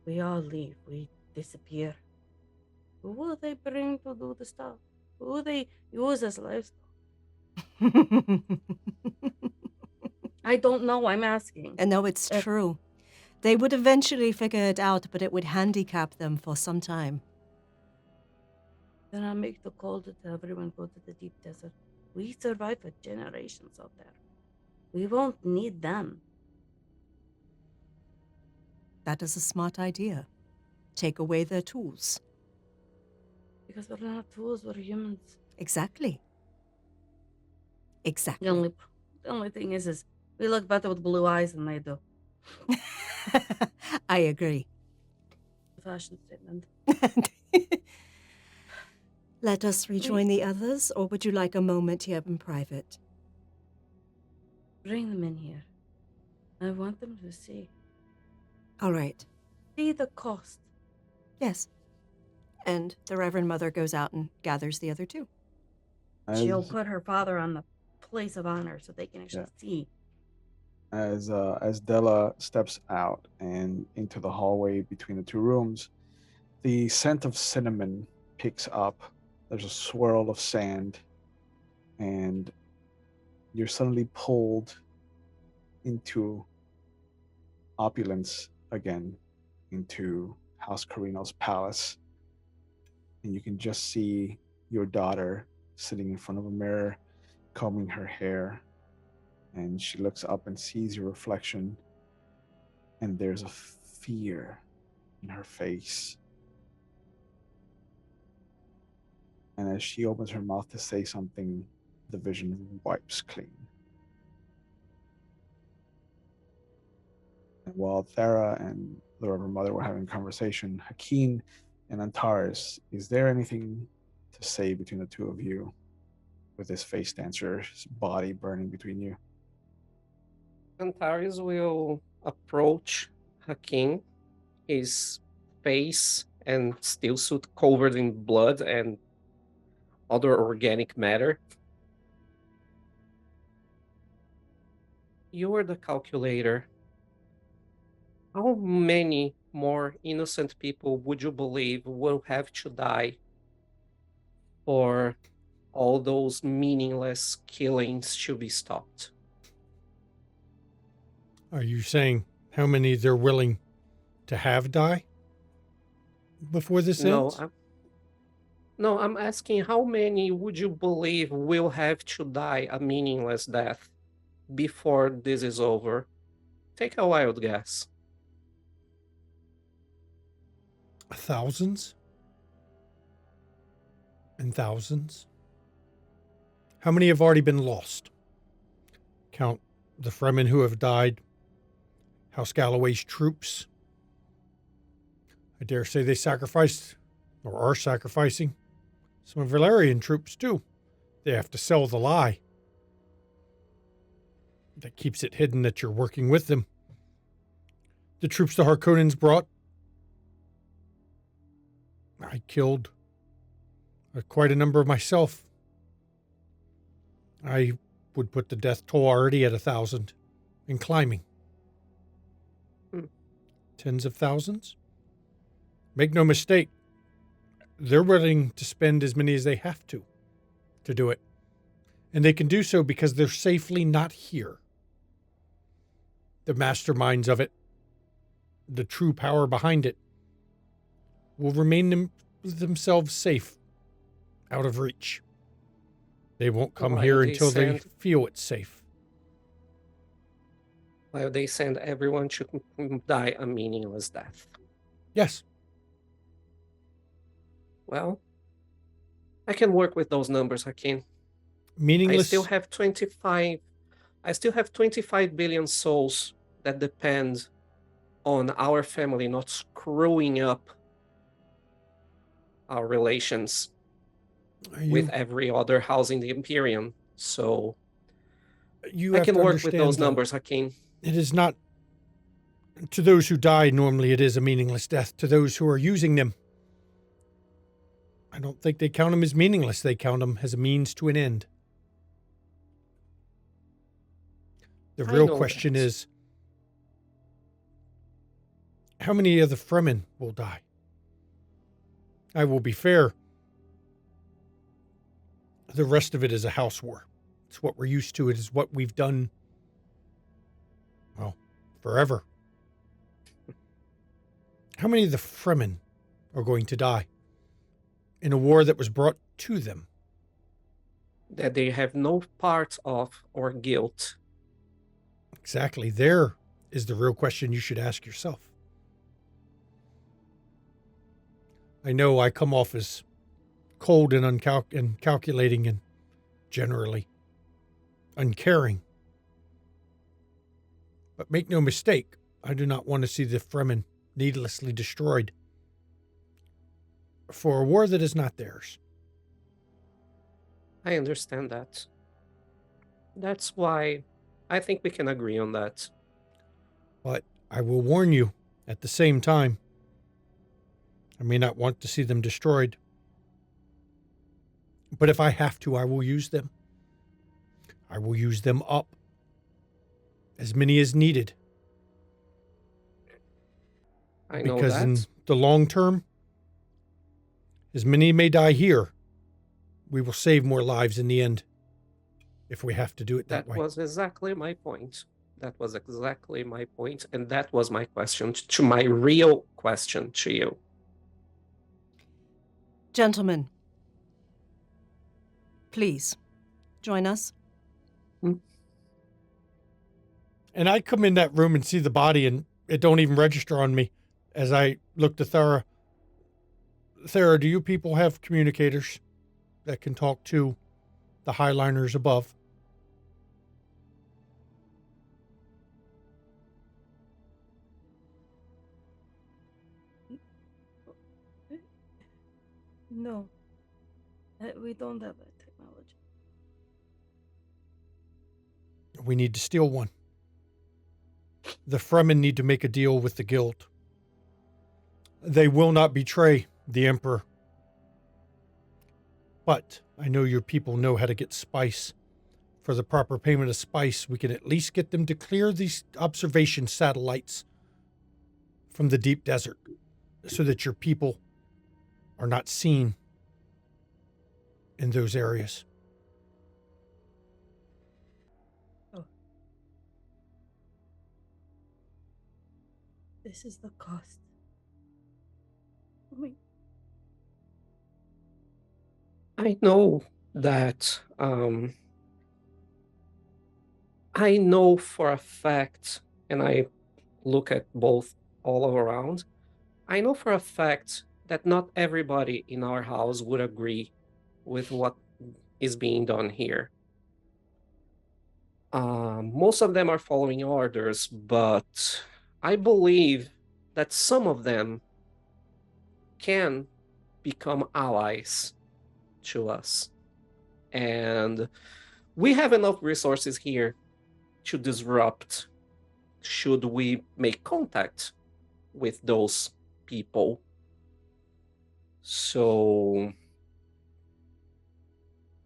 We all leave. We disappear. Who will they bring to do the stuff? Who will they use as livestock? I don't know. I'm asking. And no, it's true. They would eventually figure it out, but it would handicap them for some time. Then I'll make the call to everyone go to the deep desert. We survive for generations out there. We won't need them. That is a smart idea. Take away their tools. Because we're not tools, we're humans. Exactly. Exactly. The only thing is we look better with blue eyes than they do. I agree. Fashion statement. Let us rejoin the others, or would you like a moment here in private? Bring them in here. I want them to see. All right. See the cost. Yes. And the Reverend Mother goes out and gathers the other two. She'll As put her father on the place of honor so they can actually Yeah. see. as Della steps out and into the hallway between the two rooms, the scent of cinnamon picks up. There's a swirl of sand, and you're suddenly pulled into opulence again, into House Carino's palace. And you can just see your daughter sitting in front of a mirror, combing her hair. And she looks up and sees your reflection, and there's a fear in her face. And as she opens her mouth to say something, the vision wipes clean. And while Thera and the Reverend Mother were having a conversation, Hakeem and Antares, is there anything to say between the two of you with this face dancer's body burning between you? Antares will approach Hakim, his face and steel suit covered in blood and other organic matter. You are the calculator. How many more innocent people would you believe will have to die for all those meaningless killings to be stopped? Are you saying how many they're willing to have die before this No, ends? I'm asking how many would you believe will have to die a meaningless death before this is over? Take a wild guess. Thousands and thousands. How many have already been lost? Count the Fremen who have died, House Galloway's troops. I dare say they sacrificed, or are sacrificing, some Valerian troops too. They have to sell the lie. That keeps it hidden that you're working with them. The troops the Harkonnens brought, I killed quite a number of myself. I would put the death toll already at 1,000 and climbing. Tens of thousands. Make no mistake, they're willing to spend as many as they have to do it. And they can do so because they're safely not here. The masterminds of it, the true power behind it, will remain themselves safe, out of reach. They won't come While here they until they send- feel it's safe. While they send everyone to die a meaningless death. Yes, Well, I can work with those numbers, Hakim. meaningless. I still have 25 billion souls that depend on our family not screwing up our relations with every other house in the Imperium. So you I have can to work with understand, those though, numbers, Hakim. it is not. To those who die, normally it is a meaningless death. To those who are using them, I don't think they count them as meaningless. They count them as a means to an end. The I real know question that. is, how many of the Fremen will die? I will be fair. The rest of it is a house war. It's what we're used to. It is what we've done, well, forever. How many of the Fremen are going to die in a war that was brought to them? That they have no part of or guilt. Exactly. There is the real question you should ask yourself. I know I come off as cold and calculating and generally uncaring. But make no mistake, I do not want to see the Fremen needlessly destroyed for a war that is not theirs. I understand that. That's why I think we can agree on that. But I will warn you, at the same time, I may not want to see them destroyed. But if I have to, I will use them. I will use them up. As many as needed. I know Because in that. the long term, as many may die here, we will save more lives in the end. If we have to do it that That way. was exactly my point. That was exactly my point, and that was my question to my real question to you. Gentlemen, please join us. And I come in that room and see the body, and it don't even register on me as I look to Thera. Thera, do you people have communicators that can talk to the Highliners above? No, we don't have that technology. We need to steal one. The Fremen need to make a deal with the Guild. They will not betray the Emperor. But I know your people know how to get spice. For the proper payment of spice, we can at least get them to clear these observation satellites from the deep desert so that your people are not seen in those areas. This is the cost. I mean, I know that. I know for a fact, and I look at both all around. I know for a fact that not everybody in our house would agree with what is being done here. Most of them are following orders, but I believe that some of them can become allies to us. And we have enough resources here to disrupt should we make contact with those people. So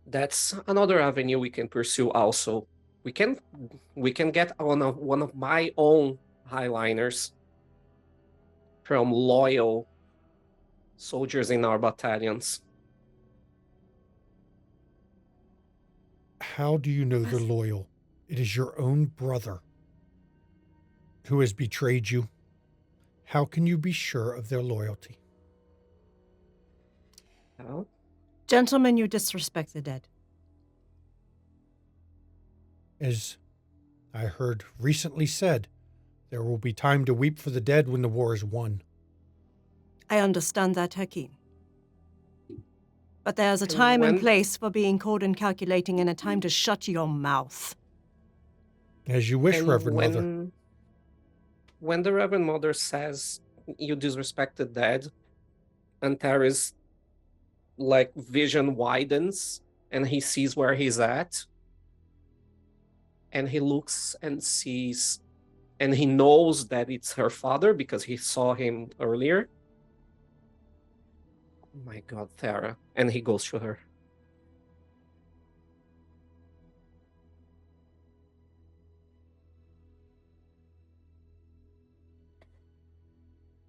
that's another avenue we can pursue also. We can get on one of my own highliners from loyal soldiers in our battalions. How do you know they're loyal? It is your own brother who has betrayed you. How can you be sure of their loyalty? Well, Gentlemen, you disrespect the dead. As I heard recently said, there will be time to weep for the dead when the war is won. I understand that, Hakim. But there's a And time and when- place for being cold and calculating and a time to shut your mouth. As you wish, and Reverend Mother. when the Reverend Mother says you disrespect the dead, Antares like vision widens and he sees where he's at. And he looks and sees, and he knows that it's her father because he saw him earlier. Oh my God, Thera. And he goes to her.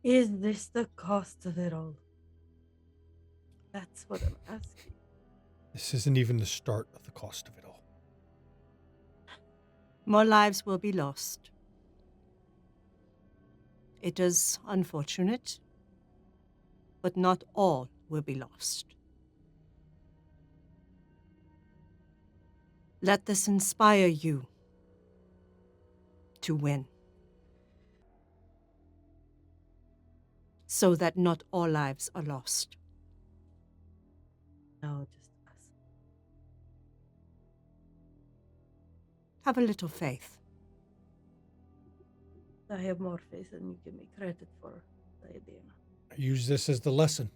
is this the cost of it all? That's what I'm asking. This isn't even the start of the cost of it all. More lives will be lost. It is unfortunate, but not all will be lost. Let this inspire you to win, so that not all lives are lost. No, just us. Have a little faith. I have more faith than you give me credit for, Diadema. Use this as the lesson.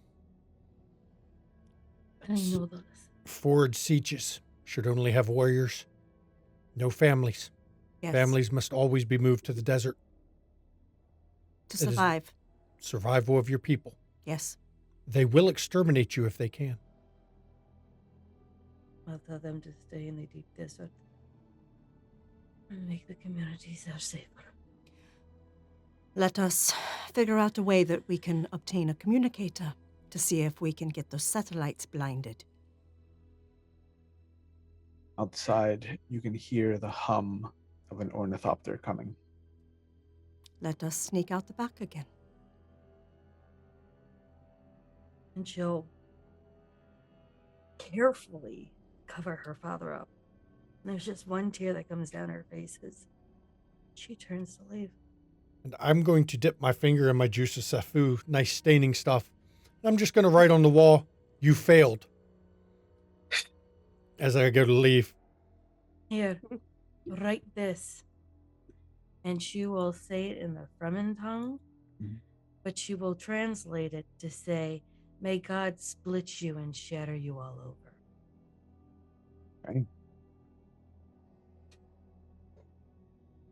I know the lesson. Forward sieges should only have warriors, no families. Yes. Families must always be moved to the desert. To It is- survive. Survival of your people. Yes. They will exterminate you if they can. I'll tell them to stay in the deep desert and make the communities there safer. Let us figure out a way that we can obtain a communicator to see if we can get those satellites blinded. Outside, you can hear the hum of an ornithopter coming. Let us sneak out the back again. And she'll carefully cover her father up. And there's just one tear that comes down her face as she turns to leave. And I'm going to dip my finger in my juice of Safu, nice staining stuff. I'm just going to write on the wall, "You failed," as I go to leave. Here, write this. And she will say it in the Fremen tongue, but she will translate it to say, "May God split you and shatter you all over." Okay.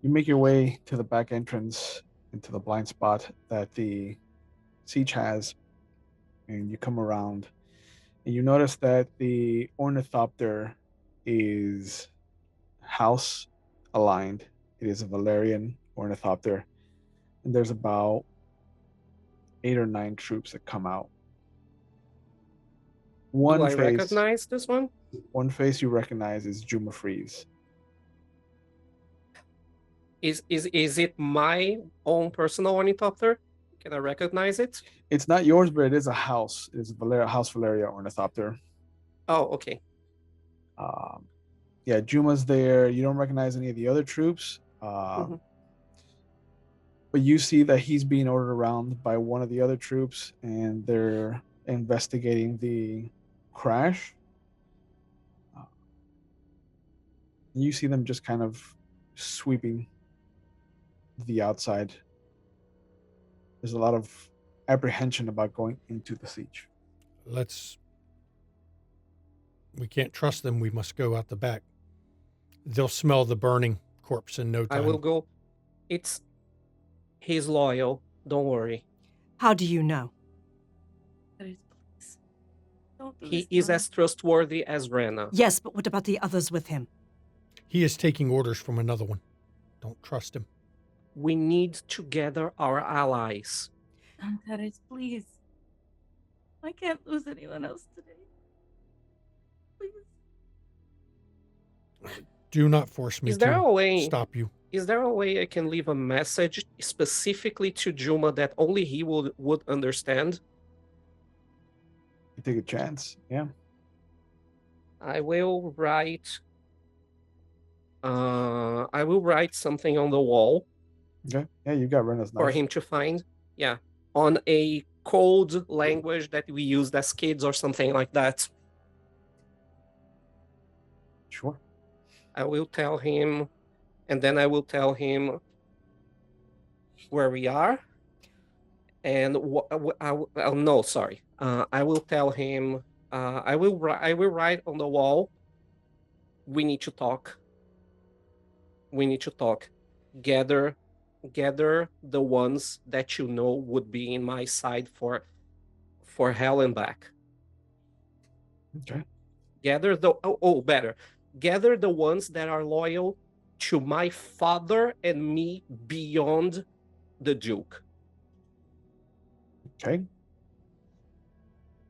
You make your way to the back entrance into the blind spot that the siege has, and you come around, and you notice that the ornithopter is house aligned. It is a Valerian ornithopter, and there's about 8 or 9 troops that come out. Do I recognize this one? One face you recognize is Juma Freeze. Is it my own personal ornithopter? Can I recognize it? It's not yours, but it is a house. It is a House Valeria ornithopter. Oh, okay. Yeah, Juma's there. You don't recognize any of the other troops. Mhm. But you see that he's being ordered around by one of the other troops, and they're investigating the crash. You see them just kind of sweeping the outside. There's a lot of apprehension about going into the siege. We can't trust them. We must go out the back. They'll smell the burning corpse in no time. I will go. He's loyal. Don't worry. How do you know? Please, don't do He this is to him. as trustworthy as Rena. Yes, but what about the others with him? He is taking orders from another one. Don't trust him. We need to gather our allies. Antares, please. I can't lose anyone else today. Please. Do not force me Is there to a way? stop you. Is there a way I can leave a message specifically to Juma that only he would understand? You take a chance, yeah. I will write something on the wall Okay. Yeah, you got Rena's for knife. him to find. Yeah. On a code language that we used as kids or something like that. Sure. I will tell him, and then I will tell him where we are. And no, sorry. I will tell him. I will write on the wall. We need to talk. We need to talk. Gather the ones that you know would be in my side for hell and back. Okay. Gather the ones that are loyal to my father and me beyond the Duke. Okay.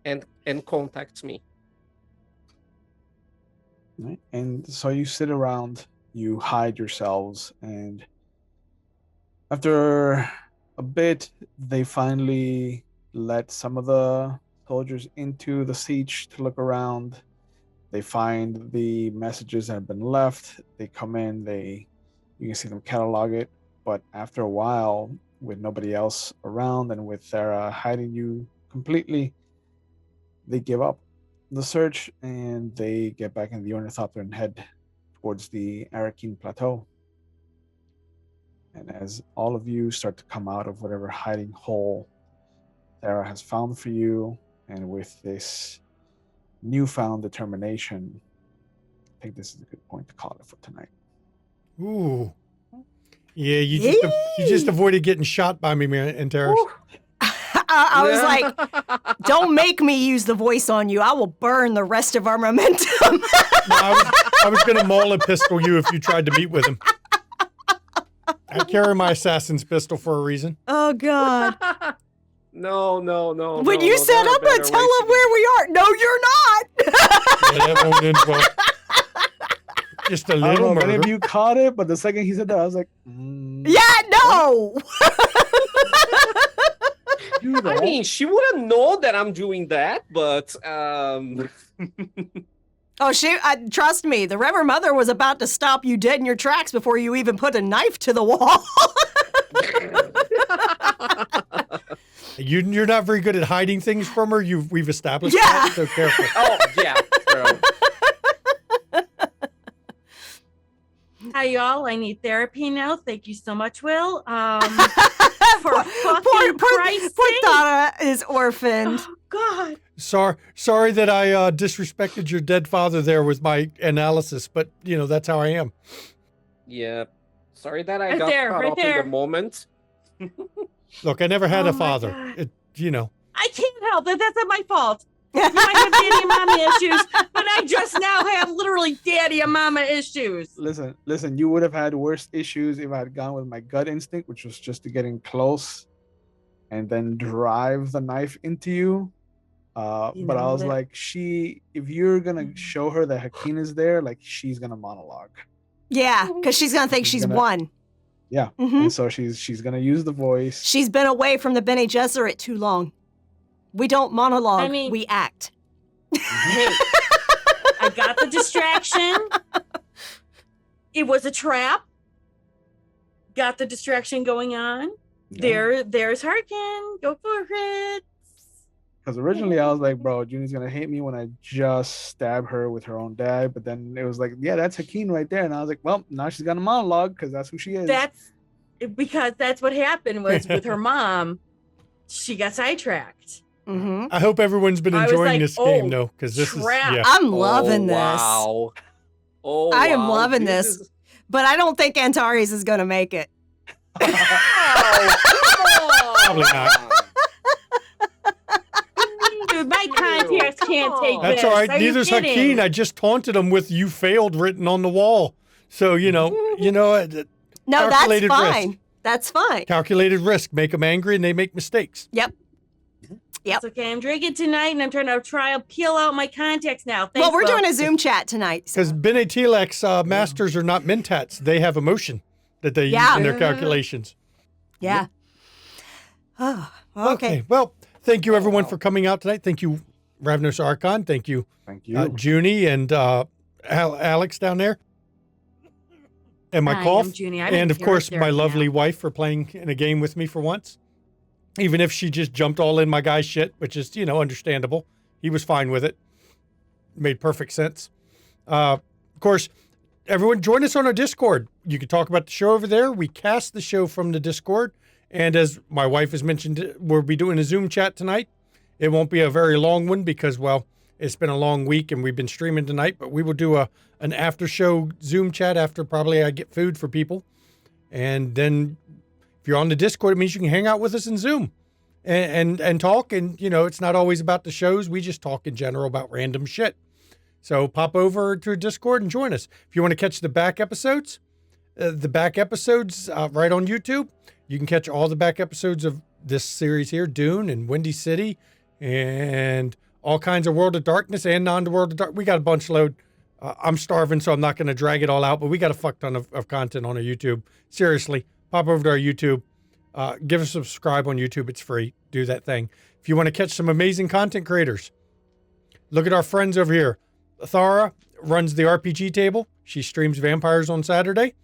And contact me. Right. And so you sit around, you hide yourselves, and after a bit, they finally let some of the soldiers into the siege to look around. They find the messages that have been left. They come in, you can see them catalog it, but after a while, with nobody else around and with Thera hiding you completely, they give up the search and they get back in the ornithopter and head towards the Arakeen Plateau. And as all of you start to come out of whatever hiding hole Thera has found for you, and with this newfound determination, I think this is a good point to call it for tonight. Ooh. Yeah, you just avoided getting shot by me, man, and Terrace. I was like, don't make me use the voice on you. I will burn the rest of our momentum. No, I was going to maul and pistol you if you tried to meet with him. I carry my assassin's pistol for a reason. Oh, God. No. When you set up and tell them where we are. No, you're not. Yeah, that won't end well. Just a I don't little know if any murder. of you caught it, but the second he said that, I was like, Yeah, no. do that. I mean, she wouldn't know that I'm doing that, but Oh, trust me, the Reverend Mother was about to stop you dead in your tracks before you even put a knife to the wall. You're not very good at hiding things from her. We've established Yeah. that, so careful. oh yeah, true. Hi, y'all. I need therapy now. Thank you so much, Will. For fucking Christ's Poor sake. Donna is orphaned. Oh, God. Sorry that I disrespected your dead father there with my analysis, but that's how I am. Yeah. Sorry that I Right got there, caught right up in there. the moment. Look, I never had Oh a my father. God. I can't help it. That's not my fault. You might have daddy and mama issues, but I just now have literally daddy and mama issues. Listen, you would have had worse issues if I had gone with my gut instinct, which was just to get in close and then drive the knife into you. You But I know was that- like, if you're gonna show her that Hakeem is there, like she's gonna monologue. Yeah, because she's going to think She's she's gonna- won. Yeah. Mhm. And so she's gonna use the voice. She's been away from the Bene Gesserit too long. We don't monologue, I mean- we act. Hey, I got the distraction. It was a trap. Got the distraction going on. There's Harkin. Go for it. Because originally I was like, bro, Junie's gonna hate me when I just stab her with her own dad. But then it was like, yeah, that's Hakeem right there. And I was like, well, now she's got a monologue because that's who she is. That's because that's what happened was with her mom. She got sidetracked. Mm-hmm. I hope everyone's been I was enjoying like, this game, oh, though, because this trap. is, yeah. I'm loving this. Wow. Oh, I am wow. loving this. is- But I don't think Antares is going to make it. Oh, come on. Probably not. Dude, my contacts can't take That's this. all right. Are you Neither's kidding? Hakeem. I just taunted him with "you failed" written on the wall. So No, that's Calculated risk. fine. That's fine. calculated risk. Make them angry, and they make mistakes. Yep. It's okay. I'm drinking tonight, and I'm trying to peel out my contacts now. Thanks, Well, we're Will. doing a Zoom chat tonight. so- Because Bene Telek's masters are not mentats; they have emotion that they Yeah. use in their calculations. Yeah. Oh, okay. Well, thank you everyone wow. for coming out tonight. Thank you, Ravnos Archon. Thank you, Thank you. Junie and Alex down there, and my Hi, cough, I'm Junie. I and didn't of hear course it there my now. lovely wife for playing in a game with me for once. Even if she just jumped all in my guy's shit, which is understandable. He was fine with it. Made perfect sense. Of course, everyone join us on our Discord. You can talk about the show over there. We cast the show from the Discord. And as my wife has mentioned, we'll be doing a Zoom chat tonight. It won't be a very long one because, well, it's been a long week and we've been streaming tonight. But we will do an after show Zoom chat after probably I get food for people. And then if you're on the Discord, it means you can hang out with us in Zoom and talk. And, it's not always about the shows. We just talk in general about random shit. So pop over to Discord and join us. If you want to catch the back episodes, right on YouTube. You can catch all the back episodes of this series here, Dune and Windy City and all kinds of World of Darkness and Non-World of Darkness. We got a bunch load. I'm starving, so I'm not going to drag it all out, but we got a fuck ton of content on our YouTube. Seriously, pop over to our YouTube. Give us a subscribe on YouTube. It's free. Do that thing. If you want to catch some amazing content creators, look at our friends over here. Thara runs the RPG table. She streams vampires on Saturday.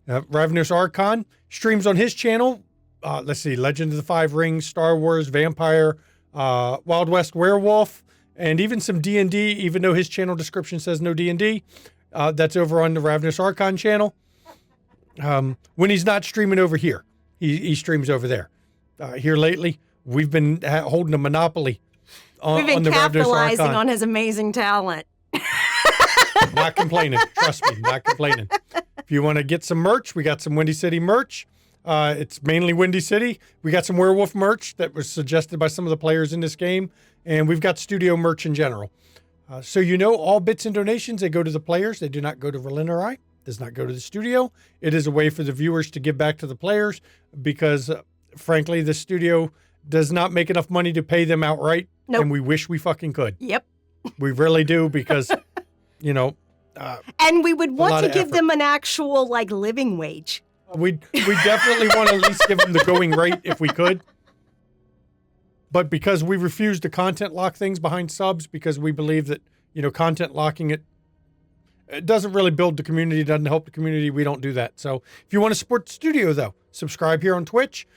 Ravnos Archon streams on his channel. Let's see, Legend of the Five Rings, Star Wars, Vampire, Wild West Werewolf, and even some D&D, even though his channel description says no D&D. That's over on the Ravnos Archon channel. When he's not streaming over here, he streams over there. Here lately, we've been holding a monopoly on, We've on been the Ravdos capitalizing Archon. on his amazing talent. Not complaining. Trust me, not complaining. If you want to get some merch, we got some Windy City merch. It's mainly Windy City. We got some werewolf merch that was suggested by some of the players in this game, and we've got studio merch in general. So all bits and donations, they go to the players. They do not go to Verlin or I. Does not go to the studio. It is a way for the viewers to give back to the players because, frankly, the studio does not make enough money to pay them outright, Nope. and we wish we fucking could. Yep. We really do because, And we would lot want to of give effort. them an actual living wage. we definitely want to at least give them the going rate if we could. But because we refuse to content lock things behind subs, because we believe that, content locking it doesn't really build the community, doesn't help the community, we don't do that. So if you want to support the studio, though, subscribe here on Twitch.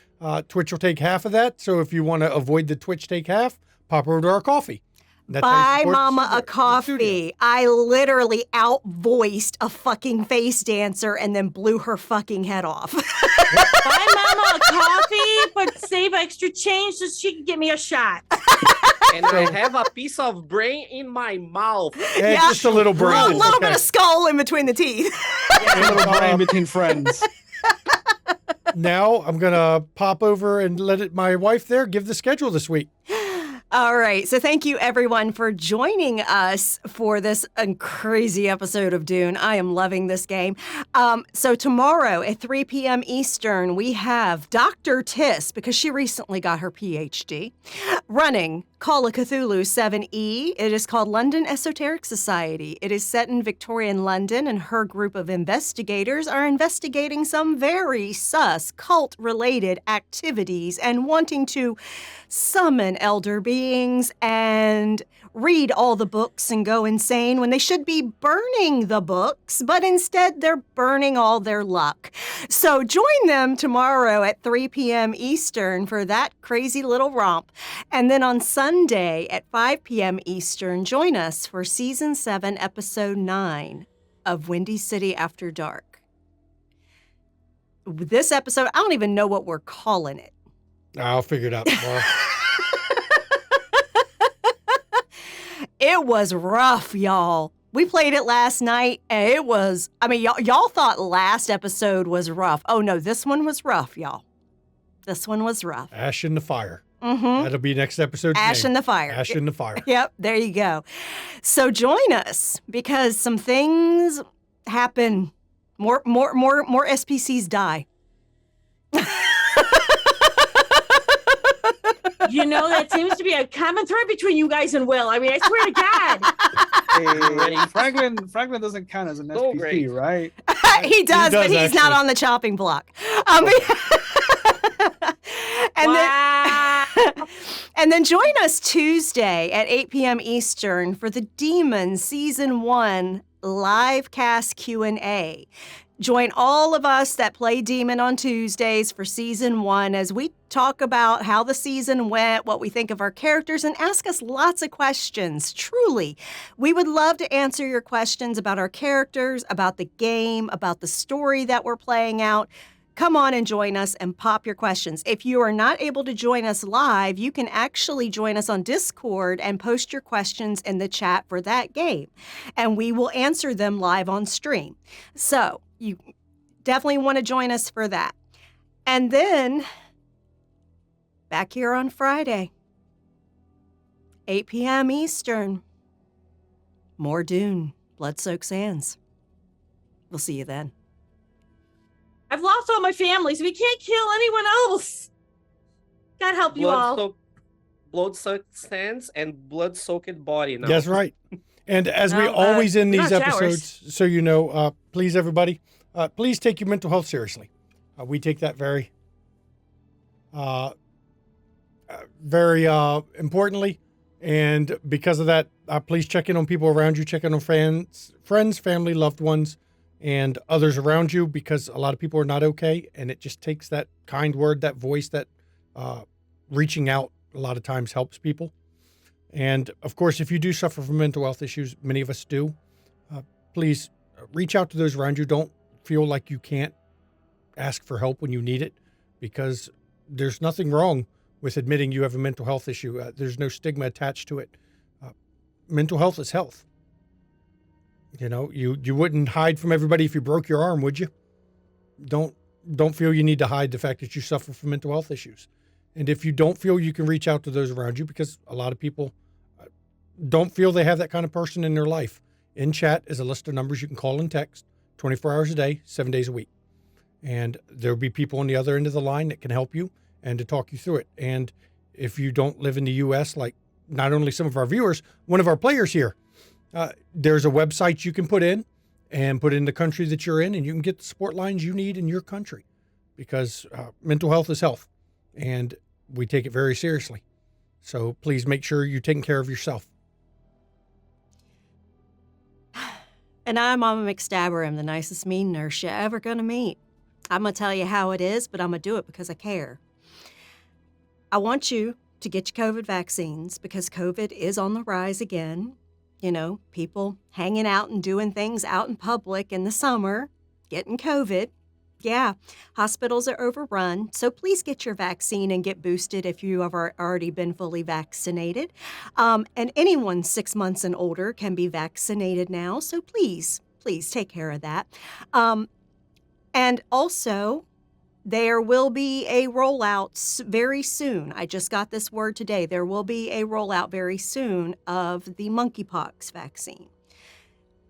Twitch will take half of that. So if you want to avoid the Twitch take half, pop over to our coffee. That's how Buy you support Mama the a studio. coffee. I literally out-voiced a fucking face dancer and then blew her fucking head off. Buy Mama a coffee, but save extra change so she can get me a shot. And I have a piece of brain in my mouth. Yeah, Yeah. just a little A brain. little, It's little okay. bit of skull in between the teeth. A little brain between friends. Now I'm going to pop over and let my wife there give the schedule this week. All right. So thank you, everyone, for joining us for this crazy episode of Dune. I am loving this game. So tomorrow at 3 p.m. Eastern, we have Dr. Tiss, because she recently got her PhD, running Call of Cthulhu 7E. It is called London Esoteric Society. It is set in Victorian London, and her group of investigators are investigating some very sus cult-related activities and wanting to summon elder beings and read all the books and go insane when they should be burning the books, but instead they're burning all their luck. So join them tomorrow at 3 p.m. Eastern for that crazy little romp. And then on Sunday at 5 p.m. Eastern, join us for Season 7, Episode 9 of Windy City After Dark. This episode, I don't even know what we're calling it. I'll figure it out tomorrow. It was rough, y'all. We played it last night, and it was, y'all thought last episode was rough. Oh, no, this one was rough, y'all. This one was rough. Ash in the fire. Mm-hmm. That'll be next episode. Ash in the fire. Ash in the fire. Yep, there you go. So join us, because some things happen. More SPCs die. That seems to be a common thread between you guys and Will. I swear to God. Hey, Franklin doesn't count as an So SPC, great. right? He does, but he's not actually. on the chopping block. And Wow. and then join us Tuesday at 8 p.m. Eastern for the Demon Season 1 live cast Q&A. Join all of us that play Demon on Tuesdays for Season 1 as we talk about how the season went, what we think of our characters, and ask us lots of questions. Truly, we would love to answer your questions about our characters, about the game, about the story that we're playing out. Come on and join us and pop your questions. If you are not able to join us live, you can actually join us on Discord and post your questions in the chat for that game, and we will answer them live on stream. So you definitely want to join us for that. And then back here on Friday, 8 p.m. Eastern, more Dune, Blood-Soaked Sands. We'll see you then. I've lost all my families. We can't kill anyone else. God help you all. Blood-soaked sands and blood-soaked body now. That's right. And as we Well, always in we these got showers. episodes, so you know, please, everybody, please take your mental health seriously. We take that very, very importantly. And because of that, please check in on people around you, check in on friends, family, loved ones, and others around you, because a lot of people are not okay. And it just takes that kind word, that voice, that reaching out a lot of times helps people. And of course, if you do suffer from mental health issues, many of us do, please reach out to those around you. Don't feel like you can't ask for help when you need it, because there's nothing wrong with admitting you have a mental health issue. There's no stigma attached to it. Mental health is health. You know, you wouldn't hide from everybody if you broke your arm, would you? Don't feel you need to hide the fact that you suffer from mental health issues. And if you don't feel, you can reach out to those around you, because a lot of people don't feel they have that kind of person in their life. In chat is a list of numbers you can call and text 24 hours a day, 7 days a week. And there'll be people on the other end of the line that can help you and to talk you through it. And if you don't live in the U.S., like not only some of our viewers, one of our players here, there's a website you can put in the country that you're in, and you can get the support lines you need in your country, because mental health is health, and we take it very seriously. So please make sure you're taking care of yourself. And I'm Mama McStabber. I'm the nicest mean nurse you're ever going to meet. I'm going to tell you how it is, but I'm going to do it because I care. I want you to get your COVID vaccines, because COVID is on the rise again. You know, people hanging out and doing things out in public in the summer, getting COVID. Yeah, hospitals are overrun, so please get your vaccine and get boosted if you have already been fully vaccinated. And anyone 6 months and older can be vaccinated now, so please take care of that. And also, there will be a rollout very soon. I just got this word today. There will be a rollout very soon of the monkeypox vaccine.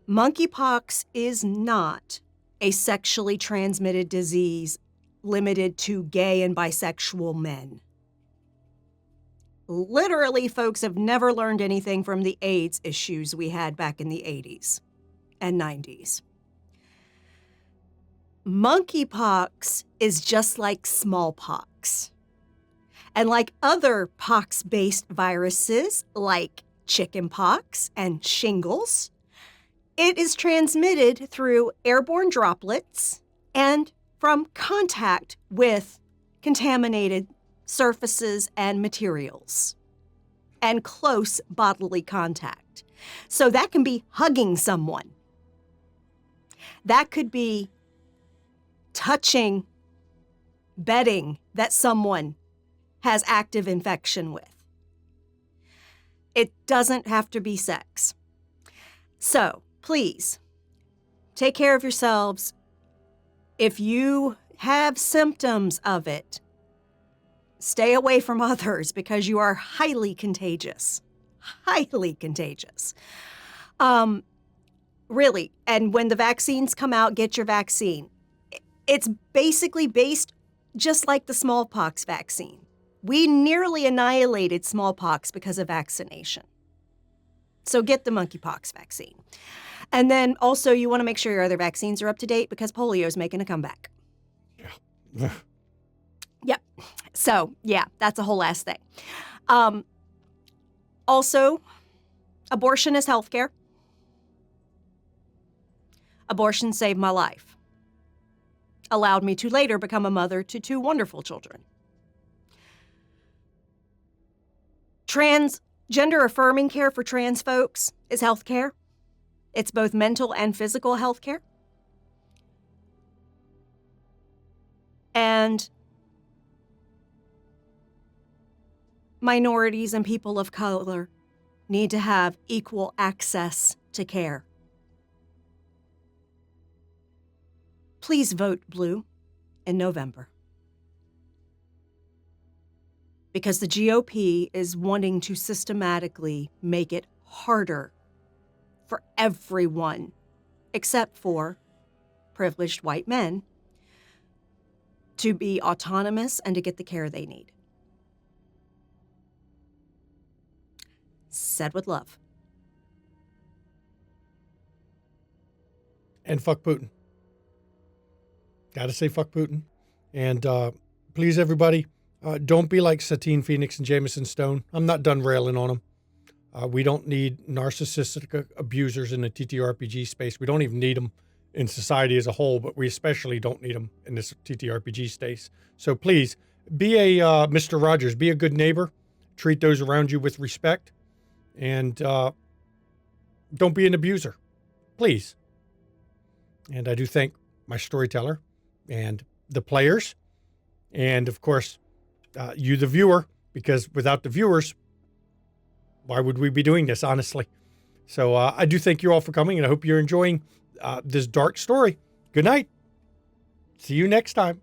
Monkeypox is not a sexually transmitted disease limited to gay and bisexual men. Literally, folks have never learned anything from the AIDS issues we had back in the 80s and 90s. Monkeypox is just like smallpox. And like other pox-based viruses, like chickenpox and shingles, it is transmitted through airborne droplets and from contact with contaminated surfaces and materials, and close bodily contact. So that can be hugging someone. That could be touching bedding that someone has active infection with. It doesn't have to be sex. So please take care of yourselves. If you have symptoms of it, stay away from others, because you are highly contagious. Highly contagious. Really. And when the vaccines come out, get your vaccine. It's basically based just like the smallpox vaccine. We nearly annihilated smallpox because of vaccination. So get the monkeypox vaccine. And then also you want to make sure your other vaccines are up to date, because polio is making a comeback. Yeah. Yep. So, yeah, that's a whole ass thing. Also, abortion is healthcare. Abortion saved my life. Allowed me to later become a mother to 2 wonderful children. Gender affirming care for trans folks is healthcare. It's both mental and physical healthcare. And minorities and people of color need to have equal access to care. Please vote blue in November, because the GOP is wanting to systematically make it harder for everyone, except for privileged white men, to be autonomous and to get the care they need. Said with love. And fuck Putin. Gotta say fuck Putin. And please, everybody, don't be like Satine Phoenix and Jameson Stone. I'm not done railing on them. We don't need narcissistic abusers in the TTRPG space. We don't even need them in society as a whole, but we especially don't need them in this TTRPG space. So please, be a Mr. Rogers. Be a good neighbor. Treat those around you with respect. And don't be an abuser. Please. And I do thank my storyteller and the players, and of course, you, the viewer, because without the viewers, why would we be doing this, honestly? So I do thank you all for coming, and I hope you're enjoying this dark story. Good night. See you next time.